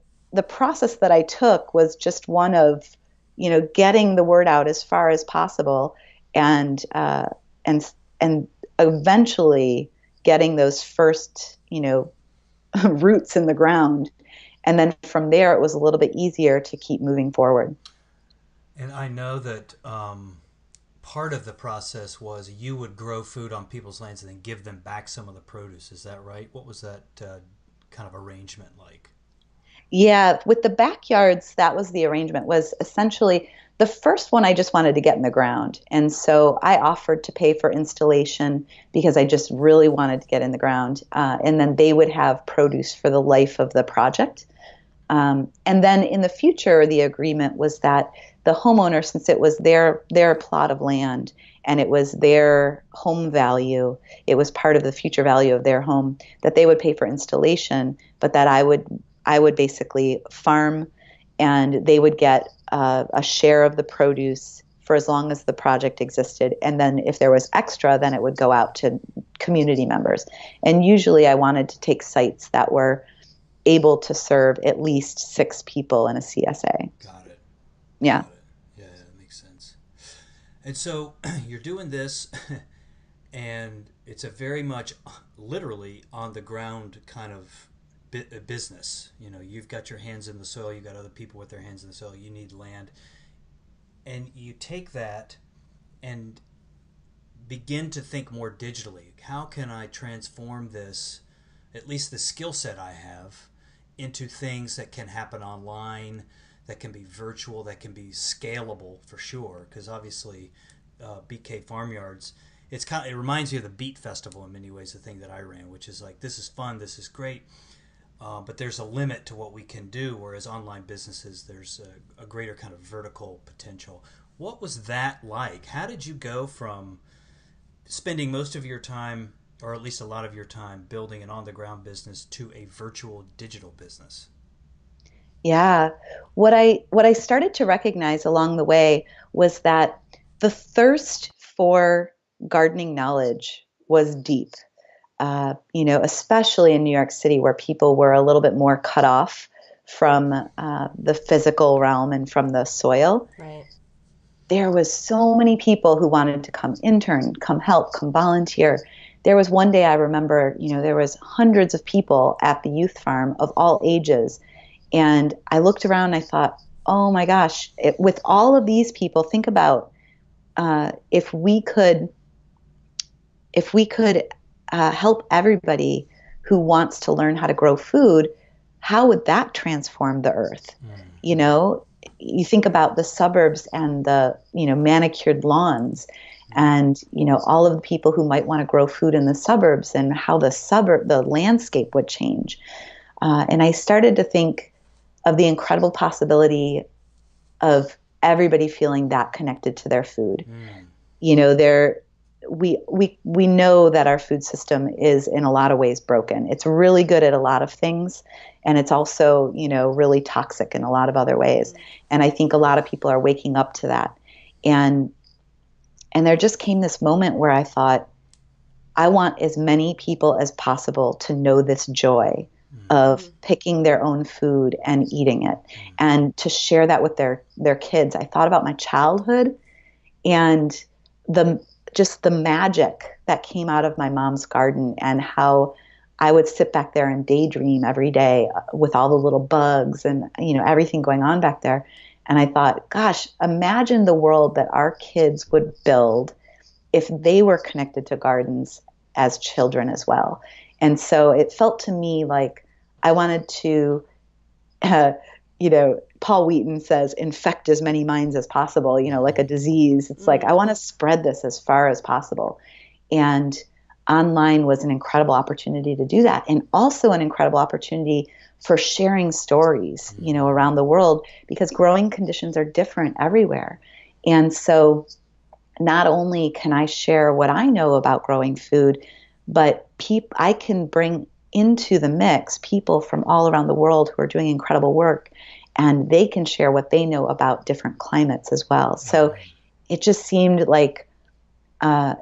process that I took was just one of, getting the word out as far as possible and eventually getting those first, roots in the ground. And then from there, it was a little bit easier to keep moving forward. And I know that part of the process was you would grow food on people's lands and then give them back some of the produce. Is that right? What was that kind of arrangement like? Yeah, with the backyards, that was the arrangement, was essentially the first one I just wanted to get in the ground. And so I offered to pay for installation because I just really wanted to get in the ground. And then they would have produce for the life of the project. And then in the future, the agreement was that the homeowner, since it was their plot of land and it was their home value, it was part of the future value of their home, that they would pay for installation, but that I would basically farm and they would get a share of the produce for as long as the project existed. And then if there was extra, then it would go out to community members. And usually I wanted to take sites that were able to serve at least 6 people in a CSA. Got it. Yeah. Got it. Yeah, that makes sense. And so you're doing this and it's a very much literally on the ground kind of business. You've got your hands in the soil, you've got other people with their hands in the soil, you need land. And you take that and begin to think more digitally. How can I transform this, at least the skill set I have, into things that can happen online, that can be virtual, that can be scalable for sure? Because obviously BK Farmyards, it reminds me of the Beat Festival in many ways, the thing that I ran, which is like, this is fun, this is great, but there's a limit to what we can do, whereas online businesses, there's a greater kind of vertical potential. What was that like? How did you go from spending most of your time, or at least a lot of your time, building an on-the-ground business to a virtual digital business? Yeah. What I started to recognize along the way was that the thirst for gardening knowledge was deep. Especially in New York City, where people were a little bit more cut off from the physical realm and from the soil. Right. There was so many people who wanted to come intern, come help, come volunteer. There was one day I remember, there was hundreds of people at the youth farm of all ages. And I looked around and I thought, oh my gosh, with all of these people, think about if we could help everybody who wants to learn how to grow food, how would that transform the earth? You think about the suburbs and the, manicured lawns and, all of the people who might want to grow food in the suburbs and how the landscape would change. And I started to think of the incredible possibility of everybody feeling that connected to their food. We know that our food system is in a lot of ways broken. It's really good at a lot of things, and it's also, really toxic in a lot of other ways. And I think a lot of people are waking up to that. And there just came this moment where I thought, I want as many people as possible to know this joy of picking their own food and eating it, and to share that with their kids. I thought about my childhood and just the magic that came out of my mom's garden, and how I would sit back there and daydream every day with all the little bugs and, everything going on back there. And I thought, gosh, imagine the world that our kids would build if they were connected to gardens as children as well. And so it felt to me like I wanted to, Paul Wheaton says, infect as many minds as possible, like a disease. It's like, I want to spread this as far as possible. And online was an incredible opportunity to do that. And also an incredible opportunity for sharing stories, around the world, because growing conditions are different everywhere. And so not only can I share what I know about growing food, but I can bring into the mix people from all around the world who are doing incredible work, and they can share what they know about different climates as well. So it just seemed like an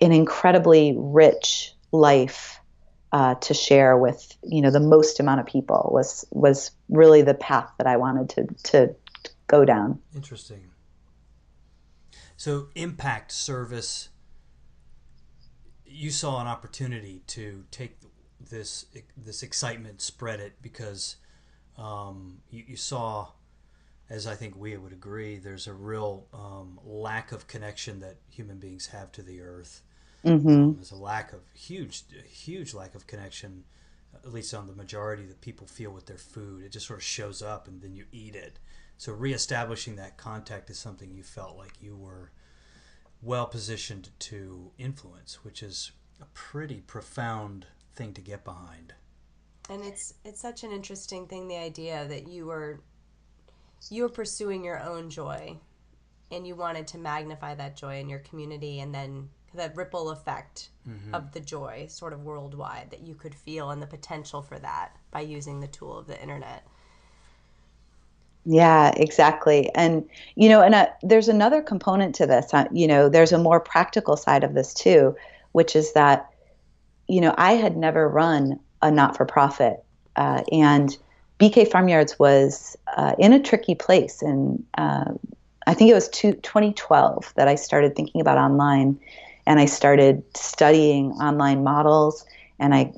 incredibly rich life to share with, the most amount of people was really the path that I wanted to go down. Interesting. So impact service, you saw an opportunity to take this excitement, spread it, because you saw, as I think we would agree, there's a real lack of connection that human beings have to the earth. There's a huge lack of connection, at least on the majority that people feel with their food. It just sort of shows up and then you eat it. So reestablishing that contact is something you felt like you were well positioned to influence, which is a pretty profound thing to get behind. And it's such an interesting thing, the idea that you were pursuing your own joy, and you wanted to magnify that joy in your community, and then that ripple effect of the joy sort of worldwide that you could feel, and the potential for that by using the tool of the internet. Yeah, exactly. And, there's another component to this. There's a more practical side of this too, which is that, I had never run a not-for-profit, and BK Farmyards was in a tricky place. And I think it was 2012 that I started thinking about online, and I started studying online models. And I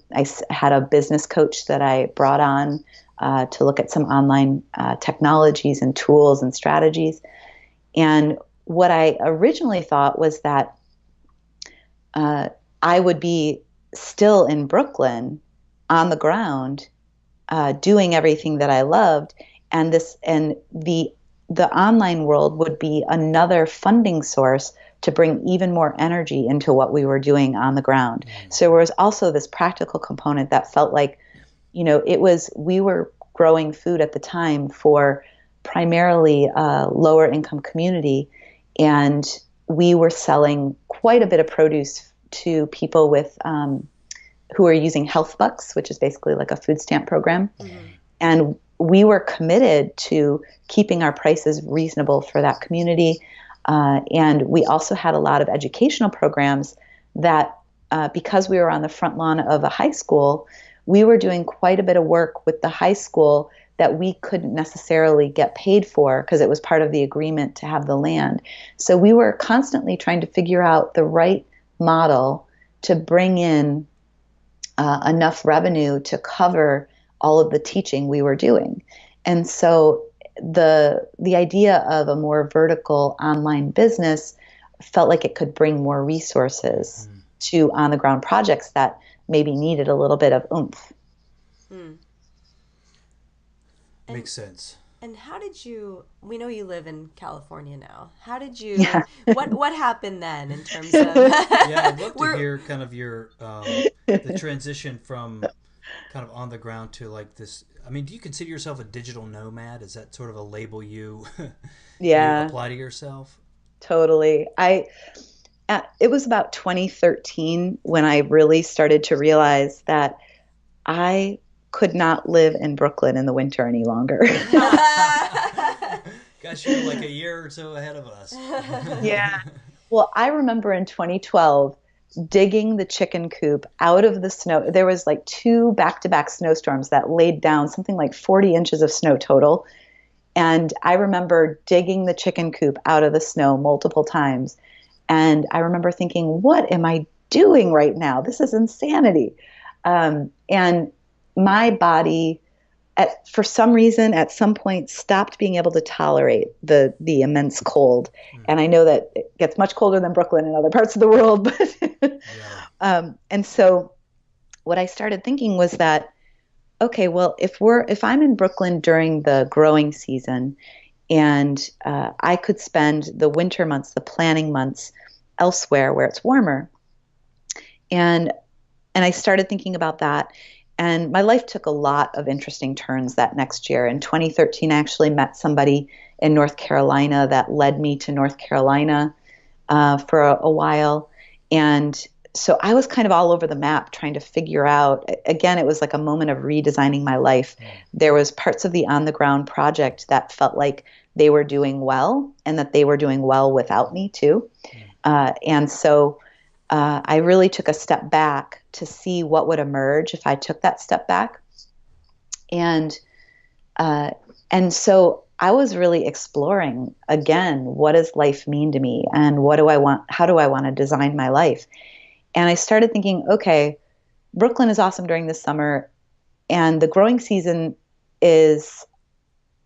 had a business coach that I brought on to look at some online technologies and tools and strategies. And what I originally thought was that I would be still in Brooklyn on the ground doing everything that I loved, and the online world would be another funding source to bring even more energy into what we were doing on the ground. So there was also this practical component that felt like, we were growing food at the time for primarily a lower income community, and we were selling quite a bit of produce to people with who are using health bucks, which is basically like a food stamp program. And we were committed to keeping our prices reasonable for that community. And we also had a lot of educational programs that, because we were on the front lawn of a high school, we were doing quite a bit of work with the high school that we couldn't necessarily get paid for because it was part of the agreement to have the land. So we were constantly trying to figure out the right model to bring in enough revenue to cover all of the teaching we were doing. And so the idea of a more vertical online business felt like it could bring more resources to on the ground projects that maybe needed a little bit of oomph. Makes sense. And how did you, we know you live in California now. How did you, Yeah. what happened then in terms of? Yeah, I'd love to hear kind of your, the transition from kind of on the ground to like this. I mean, do you consider yourself a digital nomad? Is that sort of a label you, you apply to yourself? Totally. It was about 2013 when I really started to realize that I could not live in Brooklyn in the winter any longer. Gosh, you're like a year or so ahead of us. Yeah. Well, I remember in 2012 digging the chicken coop out of the snow. There was like 2 back-to-back snowstorms that laid down something like 40 inches of snow total. And I remember digging the chicken coop out of the snow multiple times. And I remember thinking, what am I doing right now? This is insanity. And my body, for some reason, at some point, stopped being able to tolerate the immense cold. And I know that it gets much colder than Brooklyn and other parts of the world. But and so what I started thinking was that, okay, well, if I'm in Brooklyn during the growing season, and I could spend the winter months, the planning months, elsewhere where it's warmer, and I started thinking about that. And my life took a lot of interesting turns that next year. In 2013, I actually met somebody in North Carolina that led me to North Carolina for a while. And so I was kind of all over the map trying to figure out, again, it was like a moment of redesigning my life. There was parts of the On the Ground project that felt like they were doing well and that they were doing well without me too. And so I really took a step back to see what would emerge if I took that step back. And so I was really exploring, again, what does life mean to me? And what do I want? How do I want to design my life? And I started thinking, okay, Brooklyn is awesome during the summer. And the growing season is,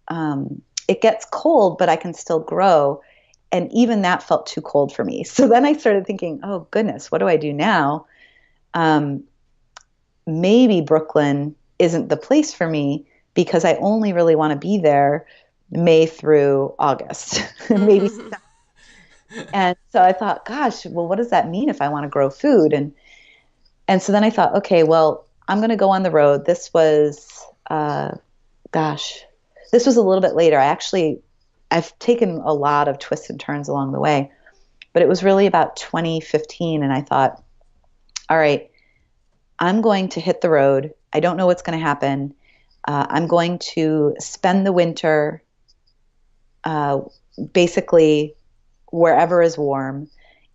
it gets cold, but I can still grow. And even that felt too cold for me. So then I started thinking, oh goodness, what do I do now? Maybe Brooklyn isn't the place for me because I only really want to be there May through August, maybe. And so I thought, gosh, well, what does that mean if I want to grow food? And so then I thought, okay, well, I'm going to go on the road. This was, this was a little bit later. I've taken a lot of twists and turns along the way, but it was really about 2015. And I thought, all right, I'm going to hit the road. I don't know what's going to happen. I'm going to spend the winter basically wherever is warm,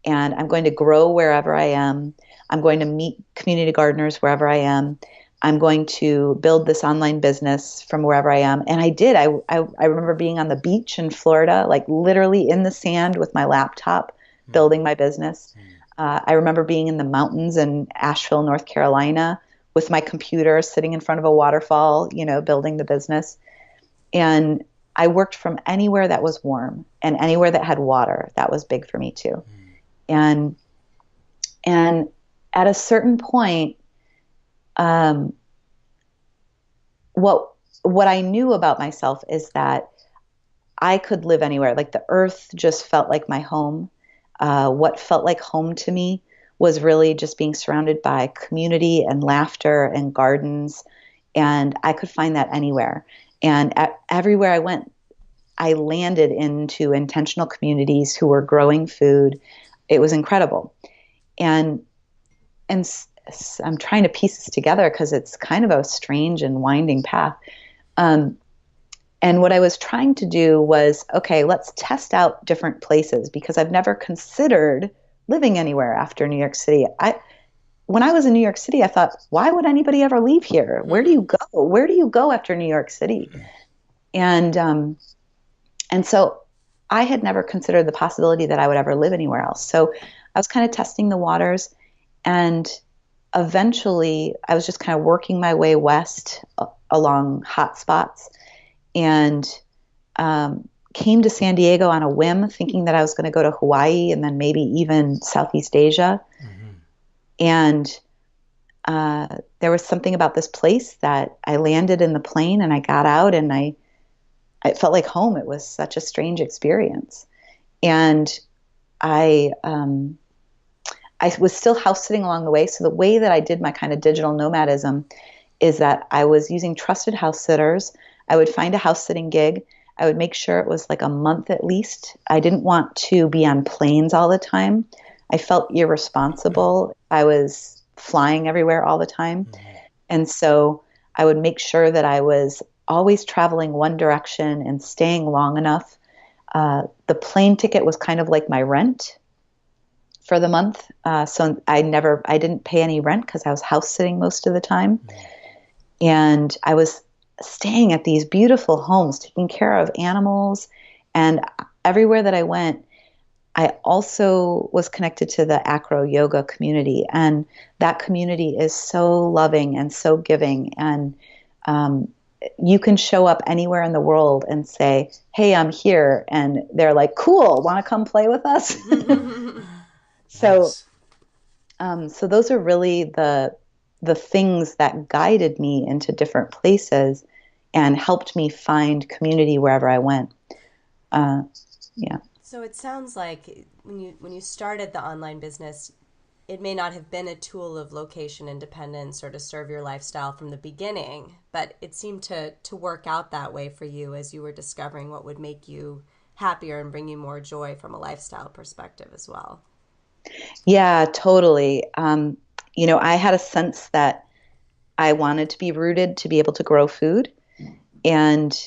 and I'm going to grow wherever I am. I'm going to meet community gardeners wherever I am. I'm going to build this online business from wherever I am. And I did. I remember being on the beach in Florida, like literally in the sand with my laptop, building my business. I remember being in the mountains in Asheville, North Carolina, with my computer sitting in front of a waterfall, building the business. And I worked from anywhere that was warm and anywhere that had water. That was big for me too. And at a certain point, what I knew about myself is that I could live anywhere. Like the earth just felt like my home. What felt like home to me was really just being surrounded by community and laughter and gardens. And I could find that anywhere. And everywhere I went, I landed into intentional communities who were growing food. It was incredible. And I'm trying to piece this together because it's kind of a strange and winding path. And what I was trying to do was, okay, let's test out different places because I've never considered living anywhere after New York City. when I was in New York City, I thought, why would anybody ever leave here? Where do you go? Where do you go after New York City? And so I had never considered the possibility that I would ever live anywhere else. So I was kind of testing the waters, and eventually I was just kind of working my way west along hot spots, and came to San Diego on a whim, thinking that I was going to go to Hawaii and then maybe even Southeast Asia. And there was something about this place that I landed in the plane and I got out, and I felt like home. It was such a strange experience. And I was still house sitting along the way. So the way that I did my kind of digital nomadism is that I was using trusted house sitters. I would find a house sitting gig. I would make sure it was like a month at least. I didn't want to be on planes all the time. I felt irresponsible. I was flying everywhere all the time. And so I would make sure that I was always traveling one direction and staying long enough. The plane ticket was kind of like my rent for the month. So I didn't pay any rent because I was house sitting most of the time. And I was staying at these beautiful homes, taking care of animals. And everywhere that I went, I also was connected to the AcroYoga community. And that community is so loving and so giving. And you can show up anywhere in the world and say, hey, I'm here. And they're like, cool, want to come play with us? So, so those are really the things that guided me into different places and helped me find community wherever I went. Yeah. So it sounds like when you started the online business, it may not have been a tool of location independence or to serve your lifestyle from the beginning, but it seemed to work out that way for you as you were discovering what would make you happier and bring you more joy from a lifestyle perspective as well. Yeah, totally. I had a sense that I wanted to be rooted to be able to grow food. And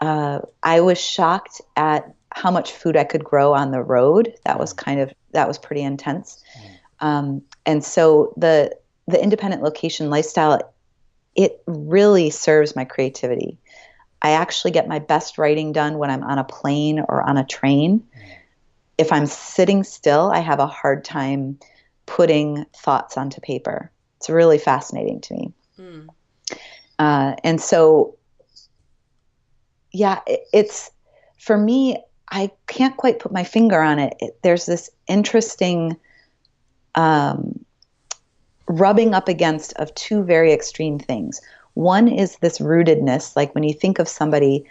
I was shocked at how much food I could grow on the road. That was pretty intense. And so the independent location lifestyle, it really serves my creativity. I actually get my best writing done when I'm on a plane or on a train. If I'm sitting still, I have a hard time putting thoughts onto paper. It's really fascinating to me. And so, yeah, it's, for me, I can't quite put my finger on it. There's this interesting rubbing up against of two very extreme things. One is this rootedness, like when you think of somebody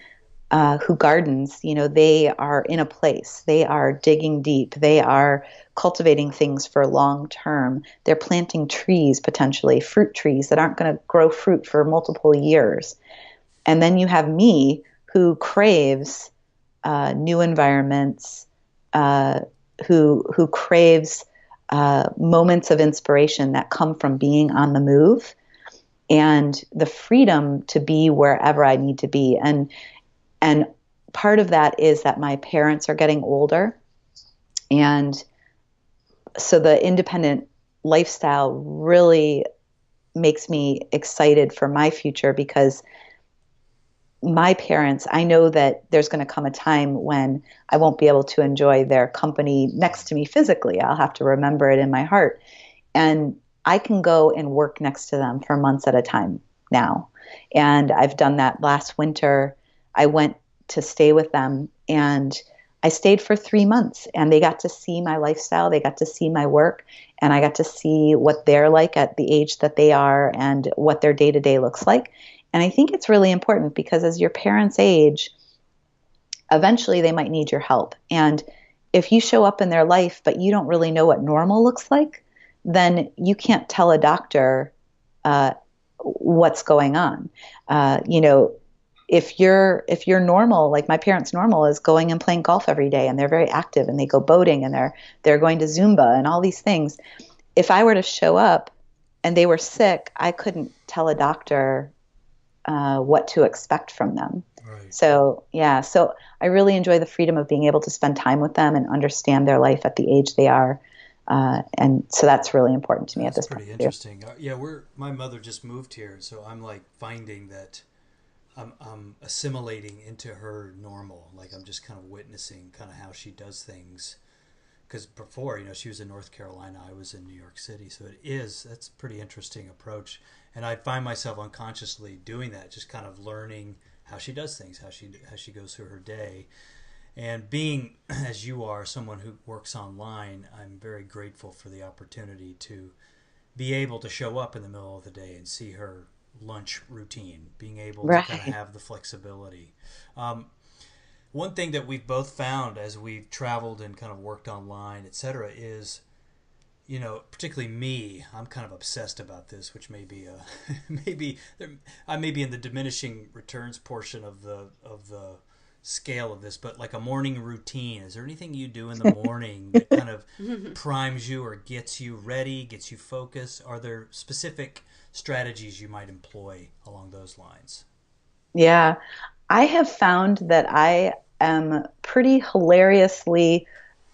who gardens, they are in a place, they are digging deep, they are cultivating things for long term. They're planting trees, potentially fruit trees that aren't going to grow fruit for multiple years. And then you have me who craves new environments, who craves moments of inspiration that come from being on the move and the freedom to be wherever I need to be. And part of that is that my parents are getting older. And so the independent lifestyle really makes me excited for my future, because my parents, I know that there's going to come a time when I won't be able to enjoy their company next to me physically. I'll have to remember it in my heart. And I can go and work next to them for months at a time now. And I've done that last winter. I went to stay with them, and I stayed for 3 months, and they got to see my lifestyle. They got to see my work, and I got to see what they're like at the age that they are and what their day-to-day looks like. And I think it's really important, because as your parents age, eventually they might need your help. And if you show up in their life, but you don't really know what normal looks like, then you can't tell a doctor what's going on. If you're normal, like my parents' normal is going and playing golf every day, and they're very active, and they go boating, and they're going to Zumba and all these things. If I were to show up and they were sick, I couldn't tell a doctor what to expect from them. Right. So I really enjoy the freedom of being able to spend time with them and understand their life at the age they are. And so that's really important to me at That's this point. pretty interesting. Yeah, my mother just moved here, so I'm like finding that I'm assimilating into her normal. Like I'm just kind of witnessing kind of how she does things. Because before, she was in North Carolina, I was in New York City, so that's a pretty interesting approach. And I find myself unconsciously doing that, just kind of learning how she does things, how she goes through her day. And being, as you are, someone who works online, I'm very grateful for the opportunity to be able to show up in the middle of the day and see her lunch routine, being able to kind of Right. have the flexibility. One thing that we've both found as we've traveled and kind of worked online, etc., is, particularly me, I'm kind of obsessed about this, which may be I may be in the diminishing returns portion of the scale of this, but like a morning routine. Is there anything you do in the morning that kind of primes you or gets you ready, gets you focused? Are there specific strategies you might employ along those lines? Yeah. I have found that I am pretty hilariously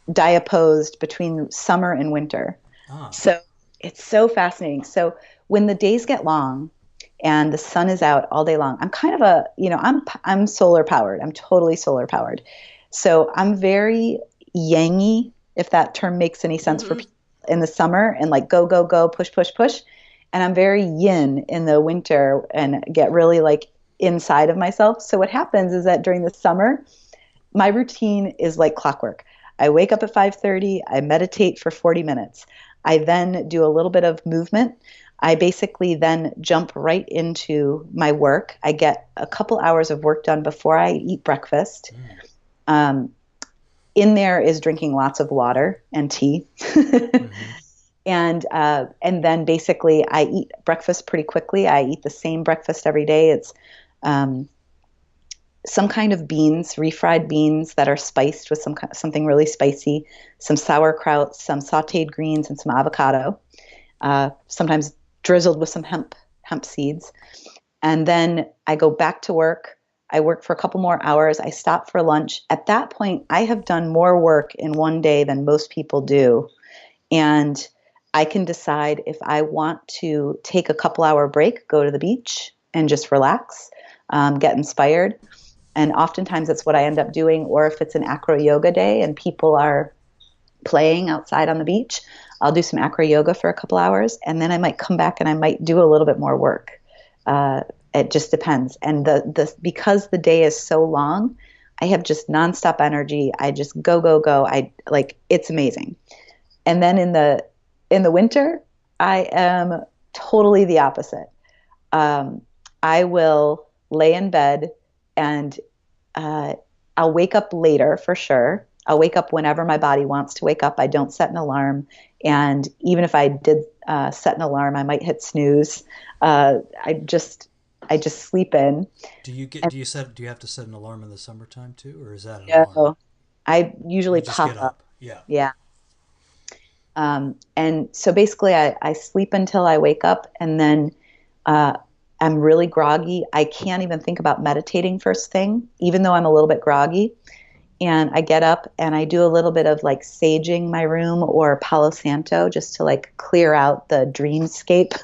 diopposed between summer and winter. Ah, So it's so fascinating. So when the days get long and the sun is out all day long, I'm kind of I'm solar powered. I'm totally solar powered. So I'm very yangy, if that term makes any sense for Mm-hmm. people in the summer, and like go go go, push push push. And I'm very yin in the winter and get really like inside of myself. So what happens is that during the summer, my routine is like clockwork. I wake up at 5:30, I meditate for 40 minutes. I then do a little bit of movement. I basically then jump right into my work. I get a couple hours of work done before I eat breakfast. mm, Um, in there is drinking lots of water and tea. mm-hmm. And then basically I eat breakfast pretty quickly. I eat the same breakfast every day. It's um, some kind of beans, refried beans that are spiced with something really spicy, some sauerkraut, some sautéed greens, and some avocado. Sometimes drizzled with some hemp seeds. And then I go back to work. I work for a couple more hours. I stop for lunch. At that point, I have done more work in one day than most people do. And I can decide if I want to take a couple hour break, go to the beach and just relax, get inspired. And oftentimes that's what I end up doing. Or if it's an AcroYoga day and people are playing outside on the beach, I'll do some AcroYoga for a couple hours. And then I might come back and I might do a little bit more work. It just depends. And because the day is so long, I have just nonstop energy. I just go, go, go. It's amazing. And then in the winter, I am totally the opposite. I will lay in bed and I'll wake up later for sure. I'll wake up whenever my body wants to wake up. I don't set an alarm. And even if I did set an alarm, I might hit snooze. I just sleep in. And Do you have to set an alarm in the summertime too, or is that an alarm? so I You usually just pop get up. up. Yeah. Yeah. And so basically, I sleep until I wake up, and then uh, I'm really groggy. I can't even think about meditating first thing, even though I'm a little bit groggy. And I get up and I do a little bit of like saging my room or Palo Santo just to like clear out the dreamscape.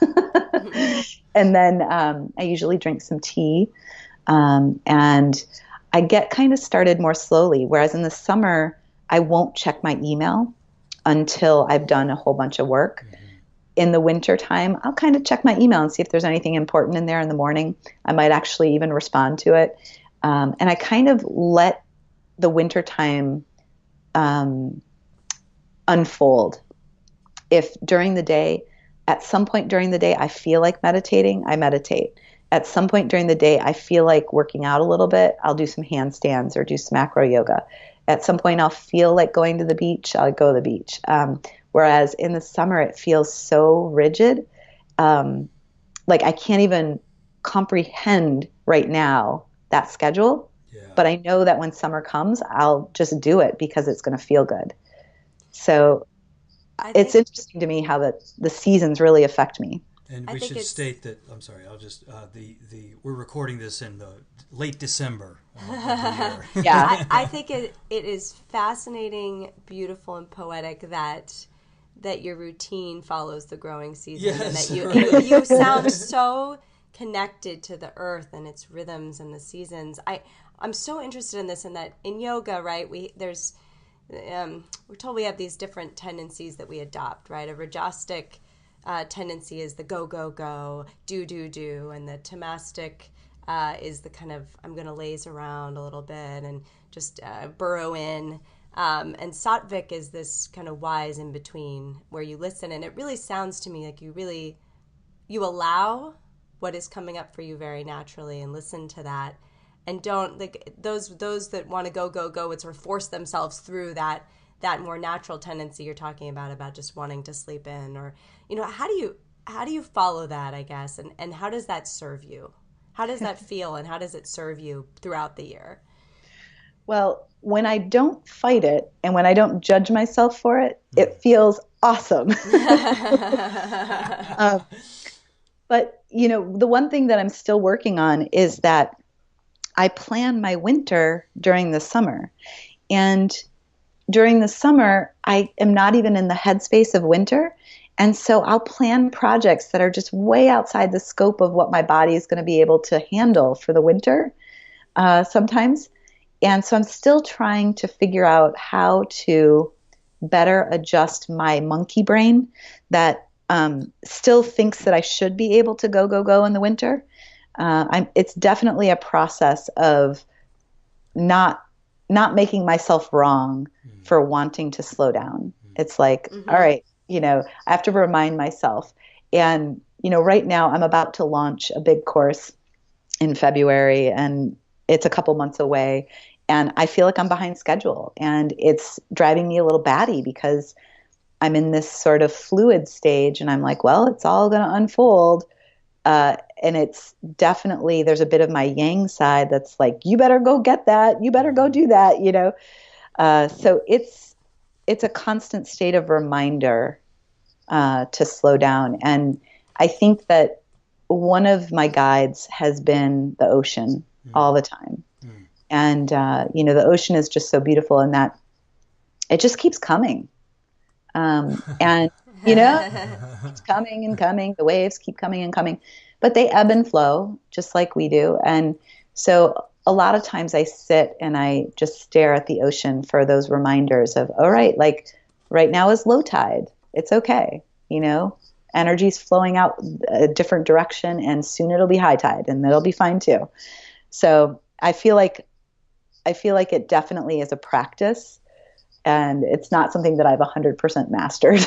And then I usually drink some tea, and I get kind of started more slowly. Whereas in the summer, I won't check my email until I've done a whole bunch of work. Mm-hmm. In the winter time, I'll kind of check my email and see if there's anything important in there in the morning. I might actually even respond to it. And I kind of let the winter time unfold. If during the day, at some point during the day, I feel like meditating, I meditate. At some point during the day, I feel like working out a little bit, I'll do some handstands or do some acro yoga. At some point, I'll feel like going to the beach, I'll go to the beach. Whereas in the summer, it feels so rigid. Like I can't even comprehend right now that schedule. Yeah. But I know that when summer comes, I'll just do it because it's going to feel good. So I it's think interesting to me how the seasons really affect me. And I we think should it's state that, I'm sorry, I'll just, we're recording this in the late December of the year. Yeah. I think it is fascinating, beautiful, and poetic that that your routine follows the growing season, yes, and that you, right. you sound so connected to the earth and its rhythms and the seasons. I'm so interested in this, and that in yoga, right, we're told we have these different tendencies that we adopt, right? A rajasic tendency is the go, go, go, do, do, do, and the tamastic is the kind of, I'm going to laze around a little bit and just burrow in. And Sattvic is this kind of wise in between where you listen, and it really sounds to me like you allow what is coming up for you very naturally and listen to that, and don't, like, those that want to go, go, go would sort of force themselves through that more natural tendency you're talking about just wanting to sleep in, or, how do you follow that, I guess, and how does that serve you? How does that feel, and how does it serve you throughout the year? Well, when I don't fight it and when I don't judge myself for it, it feels awesome. But, the one thing that I'm still working on is that I plan my winter during the summer. And during the summer, I am not even in the headspace of winter. And so I'll plan projects that are just way outside the scope of what my body is going to be able to handle for the winter sometimes. And so I'm still trying to figure out how to better adjust my monkey brain that still thinks that I should be able to go, go, go in the winter. It's definitely a process of not making myself wrong for wanting to slow down. It's like, all right, I have to remind myself. And, right now I'm about to launch a big course in February, and it's a couple months away. And I feel like I'm behind schedule, and it's driving me a little batty because I'm in this sort of fluid stage, and I'm like, well, it's all going to unfold. And it's definitely, there's a bit of my yang side that's like, you better go get that. You better go do that, So it's a constant state of reminder to slow down. And I think that one of my guides has been the ocean all the time. And, the ocean is just so beautiful in that it just keeps coming. And, it's coming and coming. The waves keep coming and coming. But they ebb and flow just like we do. And so a lot of times I sit and I just stare at the ocean for those reminders of, all right, like right now is low tide. It's okay. Energy's flowing out a different direction, and soon it'll be high tide, and it'll be fine too. So I feel like it definitely is a practice, and it's not something that I've 100% mastered.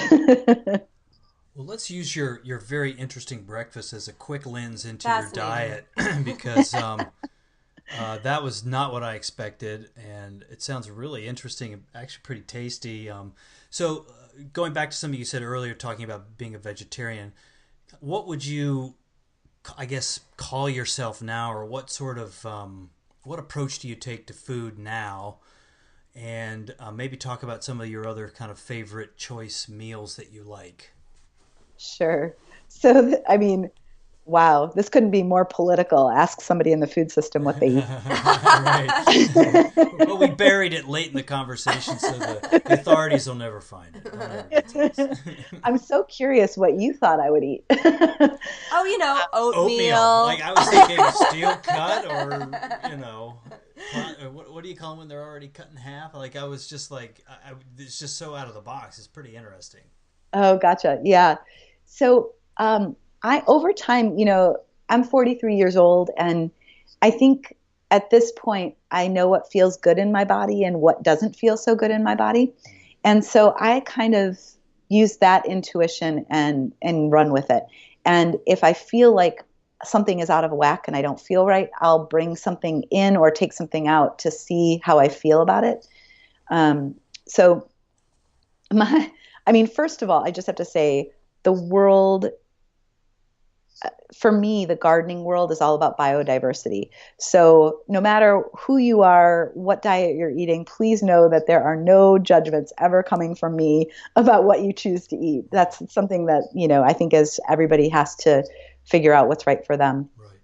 Well, let's use your very interesting breakfast as a quick lens into your diet, because that was not what I expected, and it sounds really interesting and actually pretty tasty. So going back to something you said earlier, talking about being a vegetarian, what would you, I guess, call yourself now, or what sort of what approach do you take to food now? And maybe talk about some of your other kind of favorite choice meals that you like. Sure. So, wow, this couldn't be more political. Ask somebody in the food system what they eat. Right. Well, we buried it late in the conversation, so the authorities will never find it. I'm so curious what you thought I would eat. Oatmeal. Like, I was thinking steel cut, or, what do you call them when they're already cut in half? Like, I was just like, it's just so out of the box. It's pretty interesting. Oh, gotcha. Yeah. So, over time, I'm 43 years old, and I think at this point, I know what feels good in my body and what doesn't feel so good in my body. And so I kind of use that intuition and run with it. And if I feel like something is out of whack and I don't feel right, I'll bring something in or take something out to see how I feel about it. First of all, I just have to say the world, for me, the gardening world is all about biodiversity. So no matter who you are, what diet you're eating, please know that there are no judgments ever coming from me about what you choose to eat. That's something that, I think as everybody has to figure out what's right for them. Right.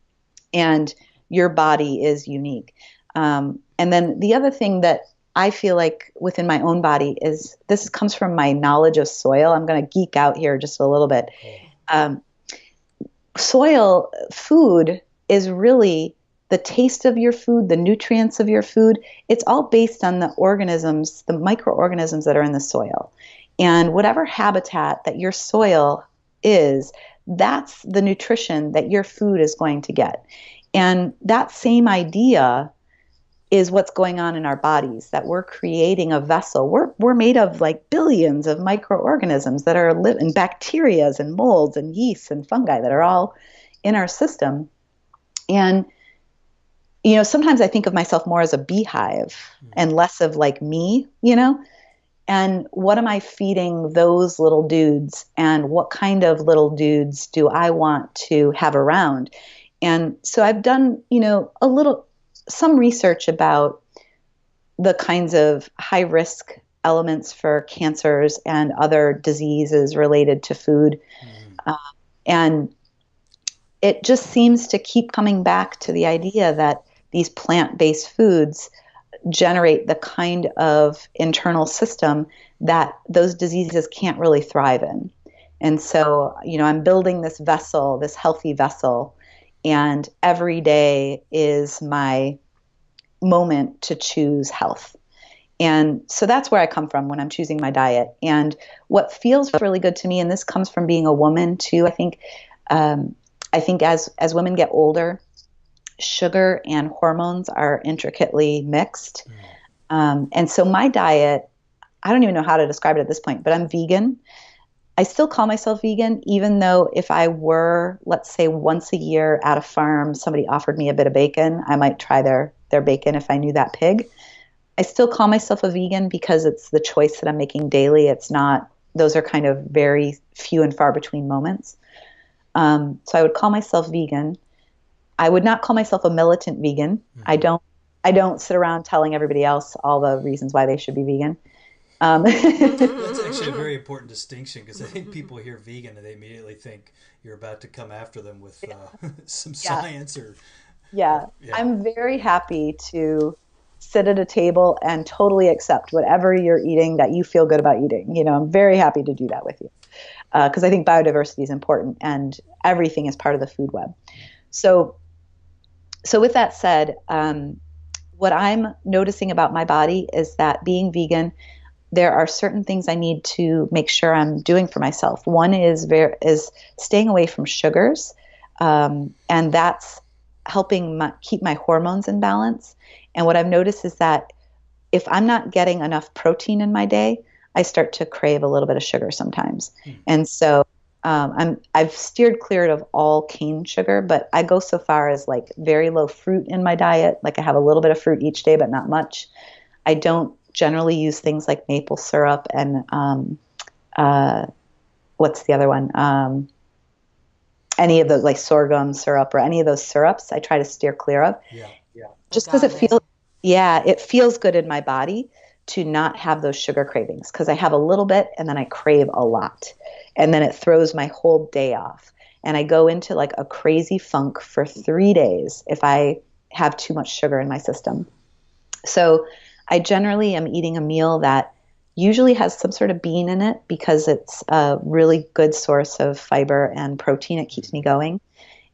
And your body is unique. And then the other thing that I feel like within my own body is, this comes from my knowledge of soil. I'm going to geek out here just a little bit. Soil food is really the taste of your food, the nutrients of your food. It's all based on the organisms, the microorganisms that are in the soil. And whatever habitat that your soil is, that's the nutrition that your food is going to get. And that same idea is what's going on in our bodies, that we're creating a vessel. We're made of like billions of microorganisms that are living, bacteria and molds and yeasts and fungi that are all in our system. And, you know, sometimes I think of myself more as a beehive and less of like me, you know, and what am I feeding those little dudes, and what kind of little dudes do I want to have around? And so I've done, you know, some research about the kinds of high risk elements for cancers and other diseases related to food. And it just seems to keep coming back to the idea that these plant-based foods generate the kind of internal system that those diseases can't really thrive in. And so, you know, I'm building this vessel, this healthy vessel, and every day is my moment to choose health. And so that's where I come from when I'm choosing my diet. And what feels really good to me, and this comes from being a woman too, I think as women get older, sugar and hormones are intricately mixed. And so my diet, I don't even know how to describe it at this point, but I'm vegan. I still call myself vegan, even though if I were, let's say once a year at a farm, somebody offered me a bit of bacon, I might try their bacon if I knew that pig. I still call myself a vegan because it's the choice that I'm making daily. It's not, those are kind of very few and far between moments. So I would call myself vegan. I would not call myself a militant vegan. I don't sit around telling everybody else all the reasons why they should be vegan. That's actually a very important distinction, because I think people hear vegan and they immediately think you're about to come after them with some science or... Yeah, I'm very happy to sit at a table and totally accept whatever you're eating that you feel good about eating. You know, I'm very happy to do that with you, because I think biodiversity is important and everything is part of the food web. So with that said, what I'm noticing about my body is that being vegan, there are certain things I need to make sure I'm doing for myself. One is staying away from sugars, and that's helping keep my hormones in balance. And what I've noticed is that if I'm not getting enough protein in my day, I start to crave a little bit of sugar sometimes. And so I've steered clear of all cane sugar, but I go so far as like very low fruit in my diet. Like I have a little bit of fruit each day, but not much. I don't generally use things like maple syrup and what's the other one? Any of those, like sorghum syrup or any of those syrups, I try to steer clear of. Just because it feels good in my body to not have those sugar cravings, because I have a little bit and then I crave a lot, and then it throws my whole day off, and I go into like a crazy funk for 3 days if I have too much sugar in my system. So I generally am eating a meal that usually has some sort of bean in it, because it's a really good source of fiber and protein. It keeps me going.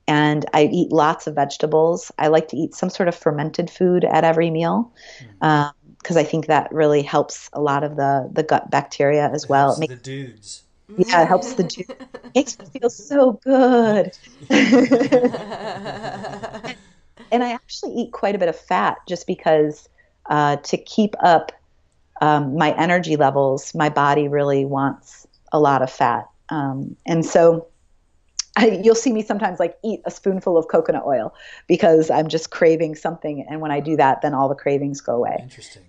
And I eat lots of vegetables. I like to eat some sort of fermented food at every meal, because I think that really helps a lot of the gut bacteria as well. The dudes. Yeah, it helps the dudes. It makes me feel so good. And I actually eat quite a bit of fat just because to keep up my energy levels, my body really wants a lot of fat. And so you'll see me sometimes like eat a spoonful of coconut oil because I'm just craving something. And when I do that, then all the cravings go away. Interesting.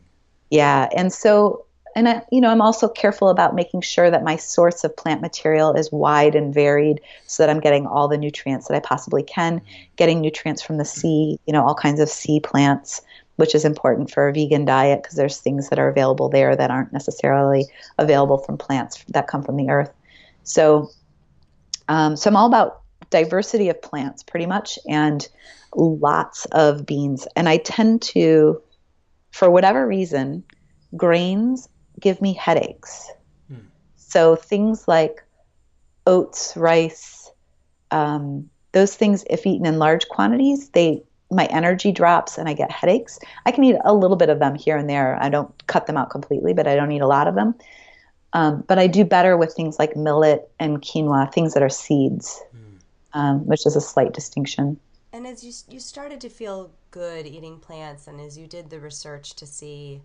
Yeah. And so, I'm also careful about making sure that my source of plant material is wide and varied so that I'm getting all the nutrients that I possibly can, getting nutrients from the sea, all kinds of sea plants, which is important for a vegan diet because there's things that are available there that aren't necessarily available from plants that come from the earth. So I'm all about diversity of plants pretty much, and lots of beans. And I tend to, for whatever reason, grains give me headaches. Hmm. So things like oats, rice, those things, if eaten in large quantities, my energy drops and I get headaches. I can eat a little bit of them here and there. I don't cut them out completely, but I don't eat a lot of them. But I do better with things like millet and quinoa, things that are seeds, which is a slight distinction. And as you started to feel good eating plants, and as you did the research to see,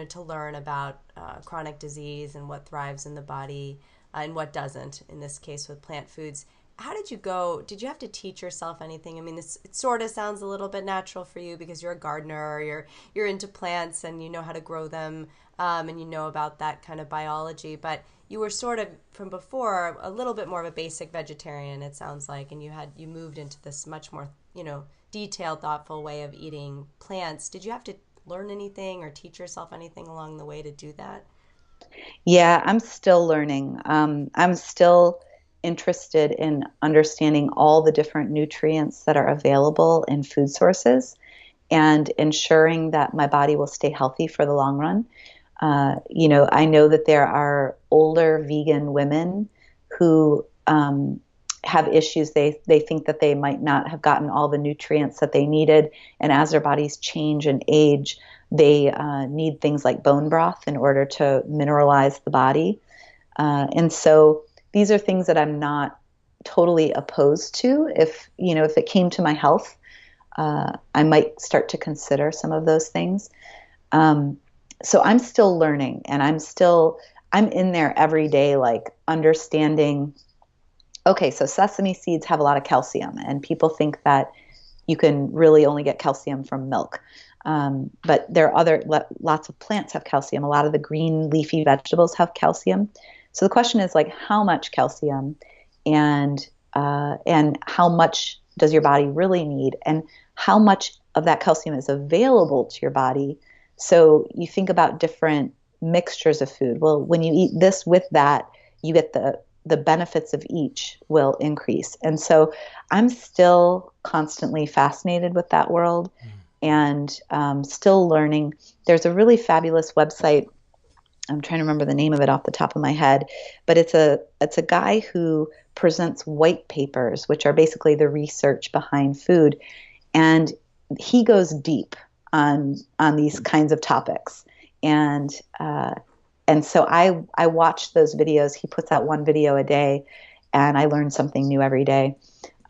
to learn about chronic disease and what thrives in the body and what doesn't, in this case with plant foods, how did you go? Did you have to teach yourself anything? I mean, it sort of sounds a little bit natural for you because you're a gardener, or you're into plants and you know how to grow them, and you know about that kind of biology. But you were sort of from before a little bit more of a basic vegetarian, it sounds like, and you moved into this much more detailed, thoughtful way of eating plants. Did you have to learn anything or teach yourself anything along the way to do that? Yeah, I'm still learning. I'm still interested in understanding all the different nutrients that are available in food sources and ensuring that my body will stay healthy for the long run. I know that there are older vegan women who have issues. They think that they might not have gotten all the nutrients that they needed, and as their bodies change and age, they need things like bone broth in order to mineralize the body. And so these are things that I'm not totally opposed to. If it came to my health, I might start to consider some of those things. So I'm still learning, and I'm in there every day, like understanding, okay, so sesame seeds have a lot of calcium, and people think that you can really only get calcium from milk. But there are lots of plants have calcium. A lot of the green leafy vegetables have calcium. So the question is like, how much calcium, and how much does your body really need, and how much of that calcium is available to your body? So you think about different mixtures of food. Well, when you eat this with that, you get the benefits of each will increase. And so I'm still constantly fascinated with that world and still learning. There's a really fabulous website. I'm trying to remember the name of it off the top of my head, but it's a guy who presents white papers, which are basically the research behind food. And he goes deep on these kinds of topics. And so I watch those videos. He puts out one video a day, and I learn something new every day.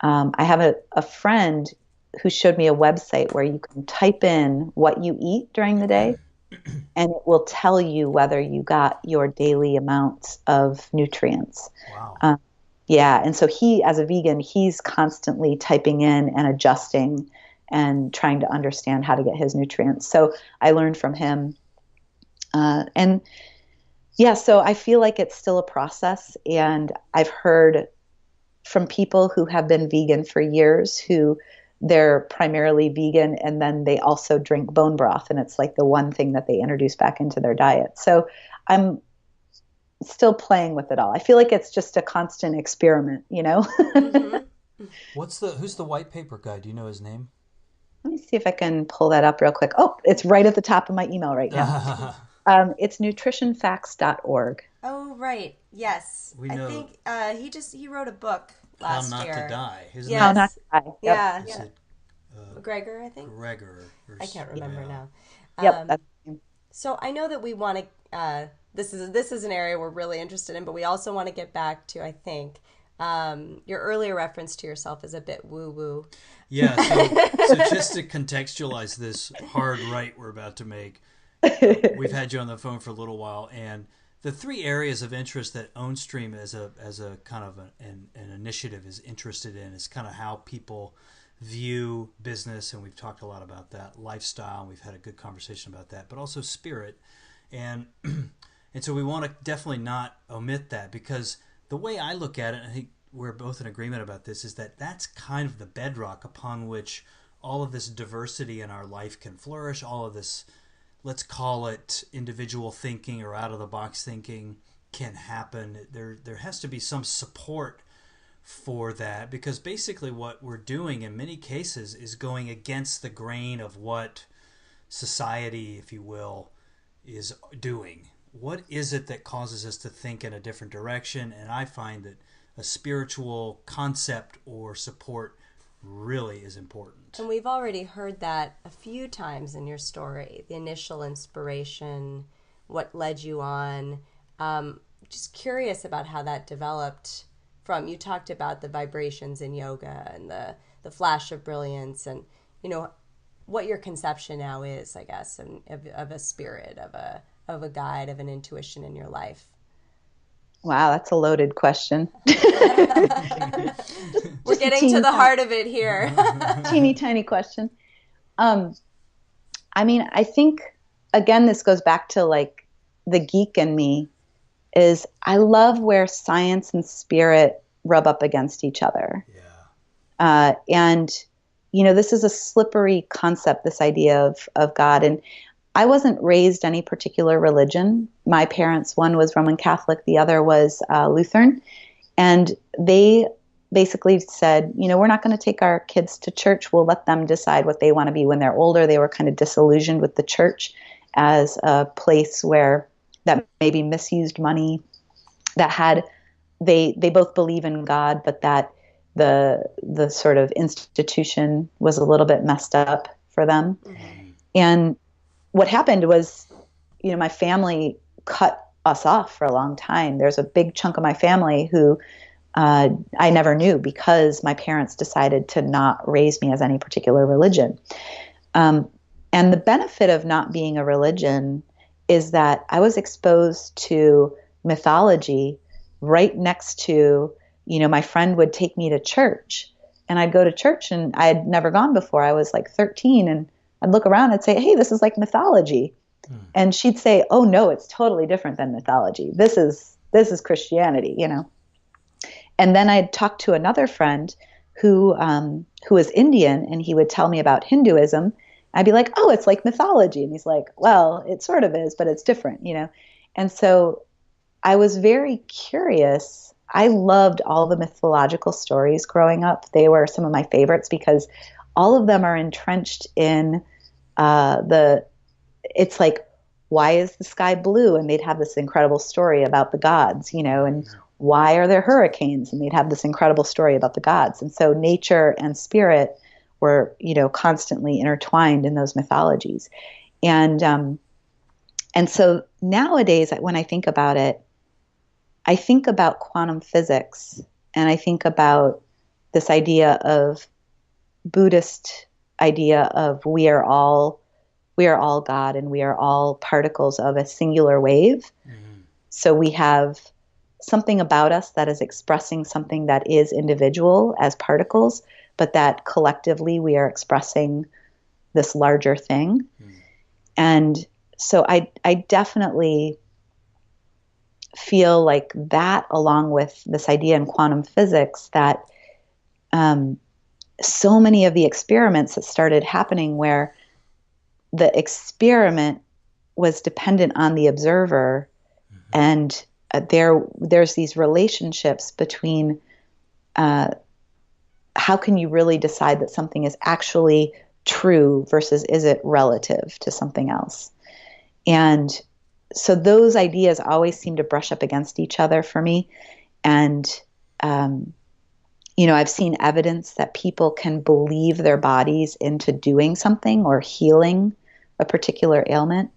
I have a friend who showed me a website where you can type in what you eat during the day, and it will tell you whether you got your daily amounts of nutrients. Wow. Yeah, and so he, as a vegan, he's constantly typing in and adjusting and trying to understand how to get his nutrients. So I learned from him. And yeah, so I feel like it's still a process. And I've heard from people who have been vegan for years who they're primarily vegan and then they also drink bone broth. And it's like the one thing that they introduce back into their diet. So I'm still playing with it all. I feel like it's just a constant experiment, Mm-hmm. Who's the white paper guy? Do you know his name? Let me see if I can pull that up real quick. Oh, it's right at the top of my email right now. It's nutritionfacts.org. Oh, right. Yes. We know. I think he wrote a book last How year. Not to Die. Yes. How Not to Die. Yep. Yeah. Is it Gregor, I think. Gregor? I can't remember now. Yep. That's So I know that we want to. This is an area we're really interested in, but we also want to get back to, I think, your earlier reference to yourself is a bit woo-woo. Yeah. So just to contextualize this hard right we're about to make, we've had you on the phone for a little while, and the three areas of interest that Ownstream as a kind of an initiative is interested in is kind of how people view business, and we've talked a lot about that, lifestyle, and we've had a good conversation about that, but also spirit, and so we want to definitely not omit that, because the way I look at it, and I think we're both in agreement about this, is that that's kind of the bedrock upon which all of this diversity in our life can flourish, all of this, let's call it individual thinking or out-of-the-box thinking can happen. There has to be some support for that, because basically what we're doing in many cases is going against the grain of what society, if you will, is doing. What is it that causes us to think in a different direction? And I find that a spiritual concept or support really is important. And we've already heard that a few times in your story, the initial inspiration, what led you on. Just curious about how that developed from, you talked about the vibrations in yoga and the flash of brilliance and, what your conception now is, I guess, of a spirit, of a guide, of an intuition in your life. Wow, that's a loaded question. We're getting to the heart of it here. Teeny tiny question. I think, again, this goes back to like the geek in me, is I love where science and spirit rub up against each other. Yeah. And this is a slippery concept, this idea of God. And I wasn't raised any particular religion. My parents, one was Roman Catholic, the other was Lutheran. And they basically said, we're not going to take our kids to church. We'll let them decide what they want to be when they're older. They were kind of disillusioned with the church as a place where that maybe misused money, that had, they both believe in God, but that the sort of institution was a little bit messed up for them. Mm-hmm. And what happened was, my family cut us off for a long time. There's a big chunk of my family who I never knew because my parents decided to not raise me as any particular religion. And the benefit of not being a religion is that I was exposed to mythology right next to, my friend would take me to church, and I'd go to church, and I had never gone before. I was like 13, and I'd look around and say, hey, this is like mythology. And she'd say, oh no, it's totally different than mythology. This is Christianity, And then I'd talk to another friend who was Indian, and he would tell me about Hinduism. I'd be like, oh, it's like mythology. And he's like, well, it sort of is, but it's different, And so I was very curious. I loved all the mythological stories growing up. They were some of my favorites because all of them are entrenched in it's like, why is the sky blue? And they'd have this incredible story about the gods, and why are there hurricanes? And they'd have this incredible story about the gods. And so nature and spirit were, constantly intertwined in those mythologies. And so nowadays, when I think about it, I think about quantum physics, and I think about this idea of Buddhist idea of we are all God, and we are all particles of a singular wave. Mm-hmm. So we have something about us that is expressing something that is individual as particles, but that collectively we are expressing this larger thing. Mm-hmm. And so I definitely feel like that, along with this idea in quantum physics that so many of the experiments that started happening where the experiment was dependent on the observer, mm-hmm. and there's these relationships between how can you really decide that something is actually true versus is it relative to something else. And so those ideas always seem to brush up against each other for me. And, I've seen evidence that people can believe their bodies into doing something or healing a particular ailment.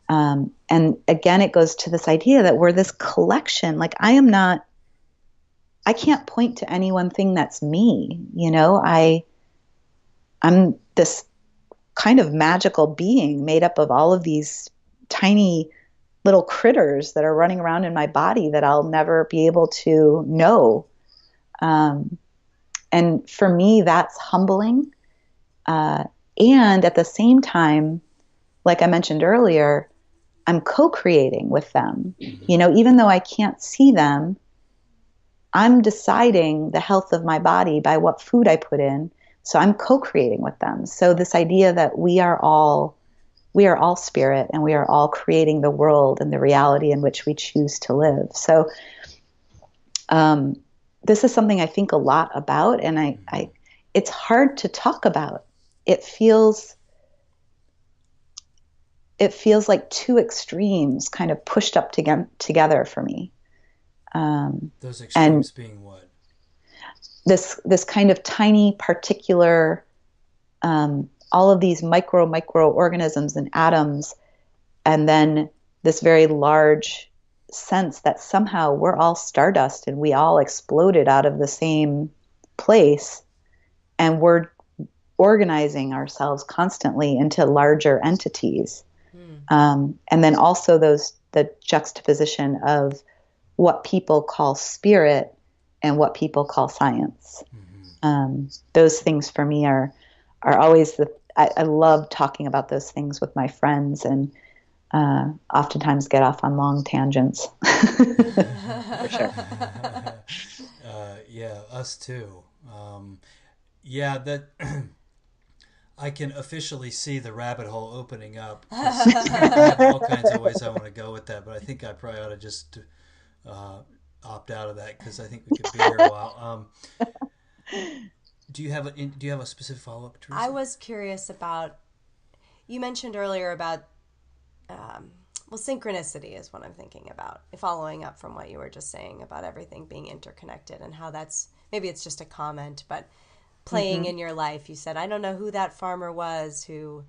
And again, it goes to this idea that we're this collection. Like I can't point to any one thing that's me. I'm this kind of magical being made up of all of these tiny little critters that are running around in my body that I'll never be able to know. And for me, that's humbling. And at the same time, like I mentioned earlier, I'm co-creating with them. Even though I can't see them, I'm deciding the health of my body by what food I put in. So I'm co-creating with them. So this idea that we are all spirit, and we are all creating the world and the reality in which we choose to live. So this is something I think a lot about, and it's hard to talk about. It feels it feels like two extremes kind of pushed up together for me. Those extremes being what? This kind of tiny particular, all of these microorganisms and atoms, and then this very large sense that somehow we're all stardust and we all exploded out of the same place, and we're organizing ourselves constantly into larger entities. And then also the juxtaposition of what people call spirit and what people call science. Those things for me are always I love talking about those things with my friends, and oftentimes get off on long tangents. For sure. Yeah, us too. Yeah, that I can officially see the rabbit hole opening up. I have all kinds of ways I want to go with that, but I think I probably ought to just opt out of that because I think we could be here a while. Do you have a specific follow-up, Teresa? I was curious about, you mentioned earlier about synchronicity is what I'm thinking about, following up from what you were just saying about everything being interconnected, and how that's, maybe it's just a comment, but playing in your life. You said, I don't know who that farmer was who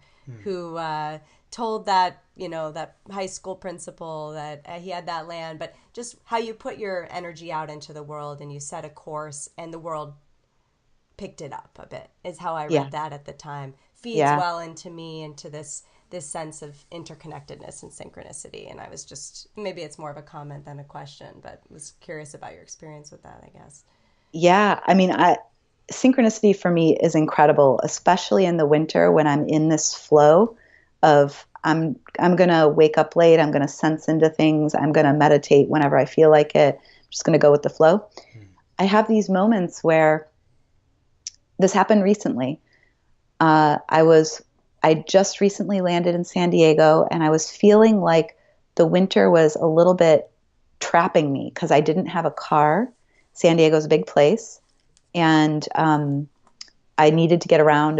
told that, that high school principal that he had that land, but just how you put your energy out into the world and you set a course and the world picked it up a bit, is how I read that at the time. Feeds well into me, into this sense of interconnectedness and synchronicity. And I was just, maybe it's more of a comment than a question, but was curious about your experience with that, I guess. Yeah. I mean, synchronicity for me is incredible, especially in the winter when I'm in this flow of I'm going to wake up late. I'm going to sense into things. I'm going to meditate whenever I feel like it. I'm just going to go with the flow. I have these moments where this happened recently. I just recently landed in San Diego, and I was feeling like the winter was a little bit trapping me because I didn't have a car. San Diego's a big place, and I needed to get around.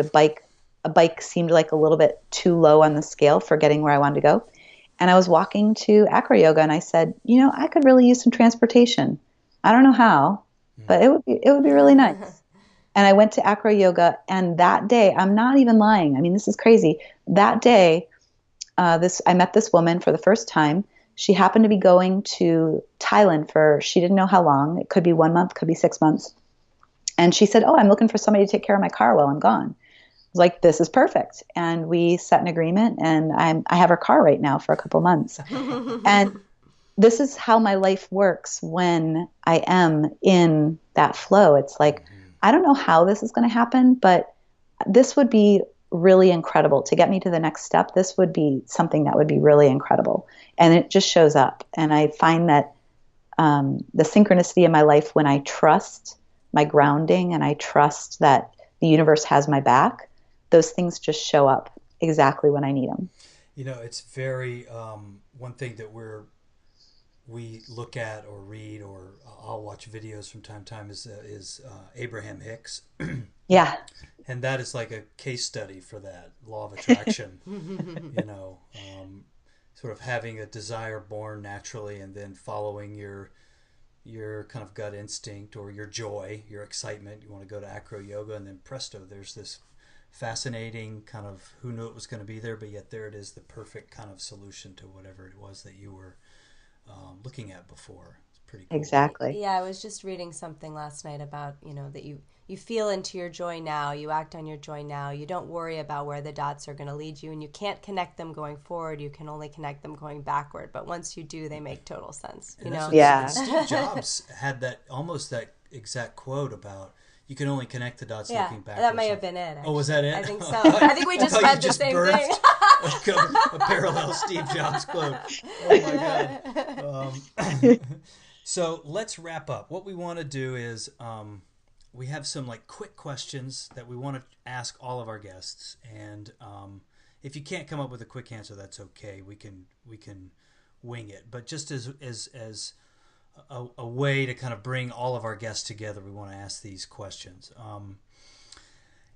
A bike seemed like a little bit too low on the scale for getting where I wanted to go. And I was walking to AcroYoga, and I said, I could really use some transportation. I don't know how, but it would be really nice. And I went to AcroYoga, and that day, I'm not even lying. I mean, this is crazy. That day, I met this woman for the first time. She happened to be going to Thailand for, she didn't know how long. It could be 1 month, could be 6 months. And she said, I'm looking for somebody to take care of my car while I'm gone. I was like, this is perfect. And we set an agreement, and I have her car right now for a couple months. And this is how my life works when I am in that flow. It's like, I don't know how this is going to happen, but this would be really incredible to get me to the next step. This would be something that would be really incredible. And it just shows up. And I find that the synchronicity in my life, when I trust my grounding and I trust that the universe has my back, those things just show up exactly when I need them. It's very, one thing that we look at or read, or I'll watch videos from time to time, is Abraham Hicks. Yeah. And that is like a case study for that law of attraction, sort of having a desire born naturally and then following your kind of gut instinct or your joy, your excitement. You want to go to AcroYoga, and then presto, there's this fascinating kind of, who knew it was going to be there, but yet there it is, the perfect kind of solution to whatever it was that you were looking at before. It's pretty cool. Exactly. Yeah, I was just reading something last night about, that you feel into your joy now, you act on your joy now, you don't worry about where the dots are going to lead you, and you can't connect them going forward, you can only connect them going backward, but once you do, they make total sense, Steve Jobs had almost that exact quote about, you can only connect the dots looking backwards. That may have been it, actually. Oh, was that it? I think so. I think we just read the same thing. A parallel Steve Jobs quote. Oh my God. So let's wrap up. What we want to do is we have some quick questions that we want to ask all of our guests, and if you can't come up with a quick answer, that's okay. We can wing it. But just as a way to kind of bring all of our guests together, we want to ask these questions.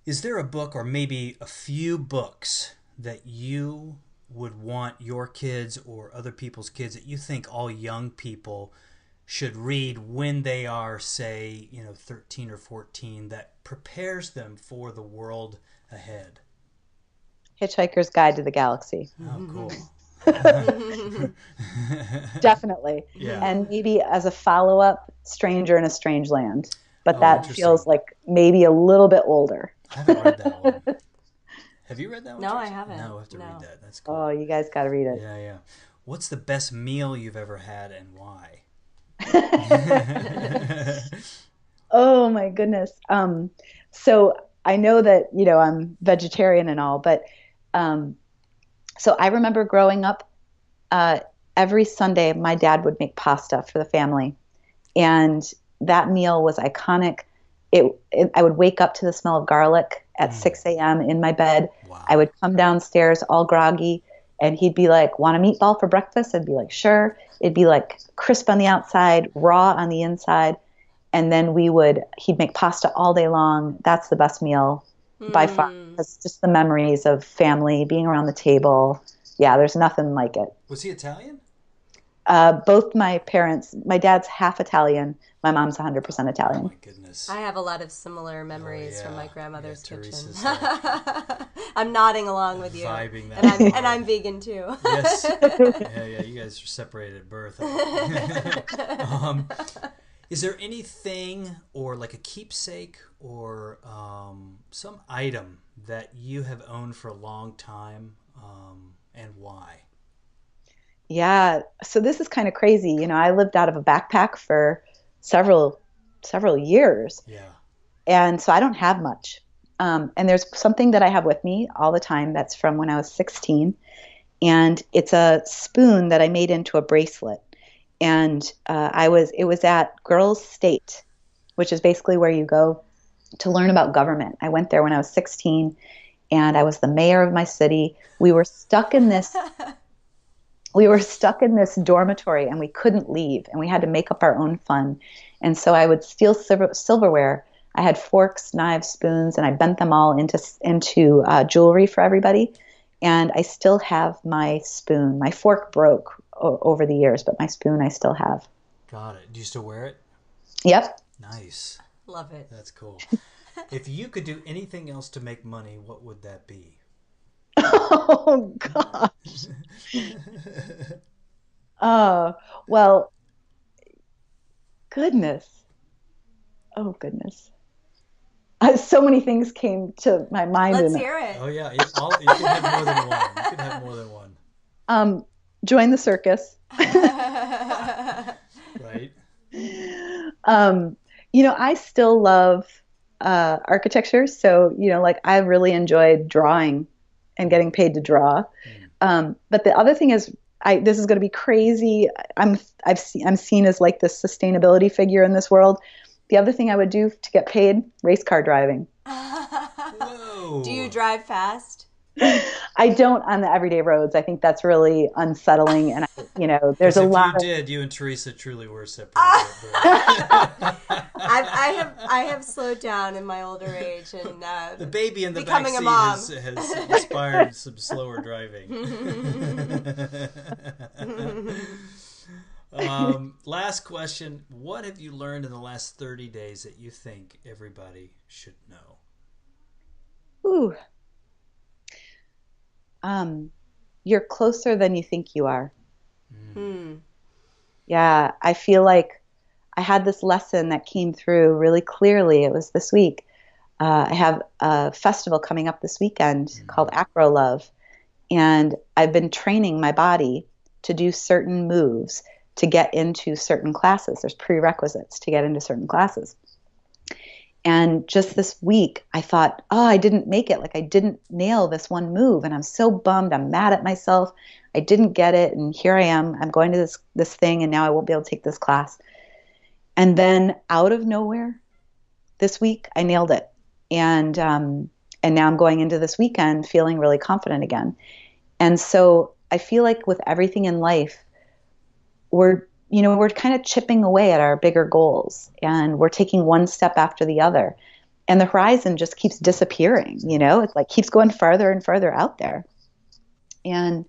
Is there a book, or maybe a few books, that you would want your kids or other people's kids that you think all young people should read when they are, say, 13 or 14, that prepares them for the world ahead? Hitchhiker's Guide to the Galaxy. Oh, cool. Definitely. Yeah. And maybe as a follow-up, Stranger in a Strange Land. But Oh, that interesting. feels like maybe a little bit older. I haven't read that one. Have you read that one? No, I Tracy? haven't. No, I have to No. read that. That's cool. Oh, you guys got to read it. Yeah, yeah. What's the best meal you've ever had and why? Oh my goodness. So I know that, I'm vegetarian and all, but so I remember growing up, every Sunday my dad would make pasta for the family. And that meal was iconic. I would wake up to the smell of garlic at 6 a.m. in my bed. Wow. I would come downstairs all groggy, and he'd be like, "Want a meatball for breakfast?" I'd be like, "Sure." It'd be like crisp on the outside, raw on the inside. And then he'd make pasta all day long. That's the best meal by far. It's just the memories of family, being around the table. Yeah, there's nothing like it. Was he Italian? Both my parents, my dad's half Italian. My mom's 100% Oh Italian. my goodness. I have a lot of similar memories yeah. from my grandmother's Yeah, kitchen. Teresa's, I'm nodding along with you. Vibing that. And I'm vegan too. Yes. Yeah, you guys are separated at birth. Is there anything or like a keepsake or some item that you have owned for a long time and why? Yeah. So this is kind of crazy. I lived out of a backpack for several years. Yeah. And so I don't have much. And there's something that I have with me all the time that's from when I was 16. And it's a spoon that I made into a bracelet. And it was at Girls State, which is basically where you go to learn about government. I went there when I was 16, and I was the mayor of my city. We were stuck in this dormitory, and we couldn't leave, and we had to make up our own fun. And so I would steal silverware. I had forks, knives, spoons, and I bent them all into jewelry for everybody. And I still have my spoon. My fork broke over the years, but my spoon I still have. Got it. Do you still wear it? Yep. Nice. Love it. That's cool. If you could do anything else to make money, what would that be? Oh, gosh. Well, goodness. Oh, goodness. So many things came to my mind. Let's hear it. Oh, yeah. You can have more than one. You can have more than one. Join the circus. Right. I still love architecture. So, I really enjoyed drawing and getting paid to draw. But the other thing is, this is going to be crazy. I'm seen as like this sustainability figure in this world. The other thing I would do to get paid, race car driving. Whoa. Do you drive fast? I don't on the everyday roads. I think that's really unsettling. And, there's a lot. If you did, you and Teresa truly were separated. I have slowed down in my older age, and the baby in the becoming backseat a mom has inspired some slower driving. Last question. What have you learned in the last 30 days that you think everybody should know? Ooh. You're closer than you think you are. Yeah, I feel like I had this lesson that came through really clearly. It was this week. I have a festival coming up this weekend called AcroYoga, and I've been training my body to do certain moves to get into certain classes. There's prerequisites to get into certain classes. And just this week, I thought, I didn't make it. Like I didn't nail this one move. And I'm so bummed. I'm mad at myself. I didn't get it. And here I am. I'm going to this thing, and now I won't be able to take this class. And then out of nowhere, this week, I nailed it. And now I'm going into this weekend feeling really confident again. And so I feel like with everything in life, we're kind of chipping away at our bigger goals, and we're taking one step after the other, and the horizon just keeps disappearing. It's like keeps going farther and farther out there. And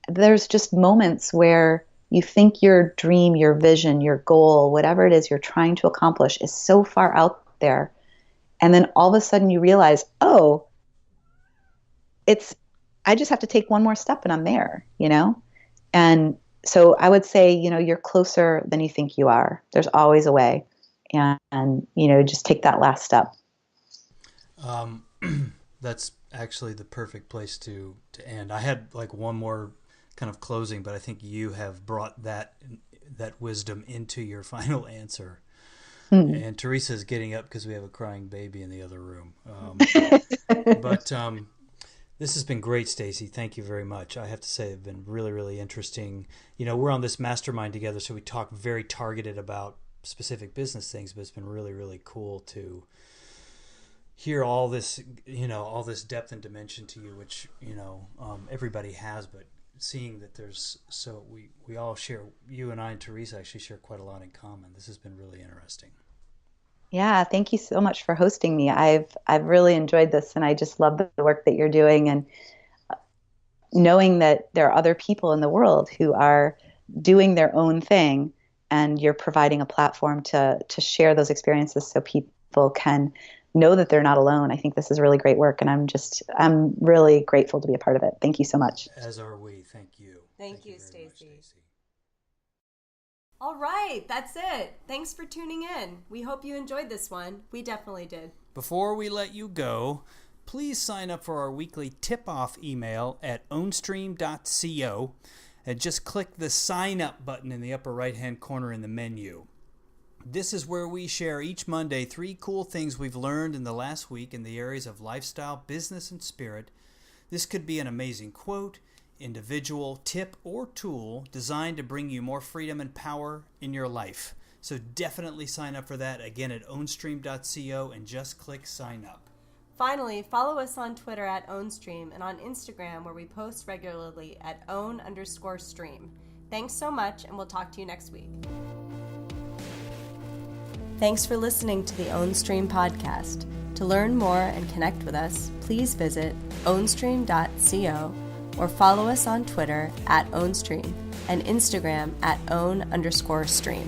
there's just moments where you think your dream, your vision, your goal, whatever it is you're trying to accomplish is so far out there. And then all of a sudden you realize, oh, I just have to take one more step and I'm there, And so I would say, you're closer than you think you are. There's always a way. And just take that last step. That's actually the perfect place to end. I had like one more kind of closing, but I think you have brought that wisdom into your final answer. And Teresa's getting up because we have a crying baby in the other room. But this has been great, Stacey. Thank you very much. I have to say it's been really, really interesting. We're on this mastermind together, so we talk very targeted about specific business things, but it's been really, really cool to hear all this, all this depth and dimension to you, which, everybody has, but seeing that we all share, you and I and Teresa actually share quite a lot in common. This has been really interesting. Yeah, thank you so much for hosting me. I've really enjoyed this, and I just love the work that you're doing, and knowing that there are other people in the world who are doing their own thing, and you're providing a platform to share those experiences so people can know that they're not alone. I think this is really great work, and I'm really grateful to be a part of it. Thank you so much. As are we. Thank you. Thank you, Stacey. All right, that's it. Thanks for tuning in. We hope you enjoyed this one. We definitely did. Before we let you go, please sign up for our weekly tip-off email at ownstream.co and just click the sign up button in the upper right-hand corner in the menu. This is where we share each Monday 3 cool things we've learned in the last week in the areas of lifestyle, business, and spirit. This could be an amazing quote, individual tip, or tool designed to bring you more freedom and power in your life. So definitely sign up for that, again, at ownstream.co, and just click sign up. Finally, follow us on Twitter at Ownstream and on Instagram, where we post regularly at own_stream. Thanks so much, and we'll talk to you next week. Thanks for listening to the Ownstream podcast. To learn more and connect with us, please visit ownstream.co or follow us on Twitter at Ownstream and Instagram at own_stream.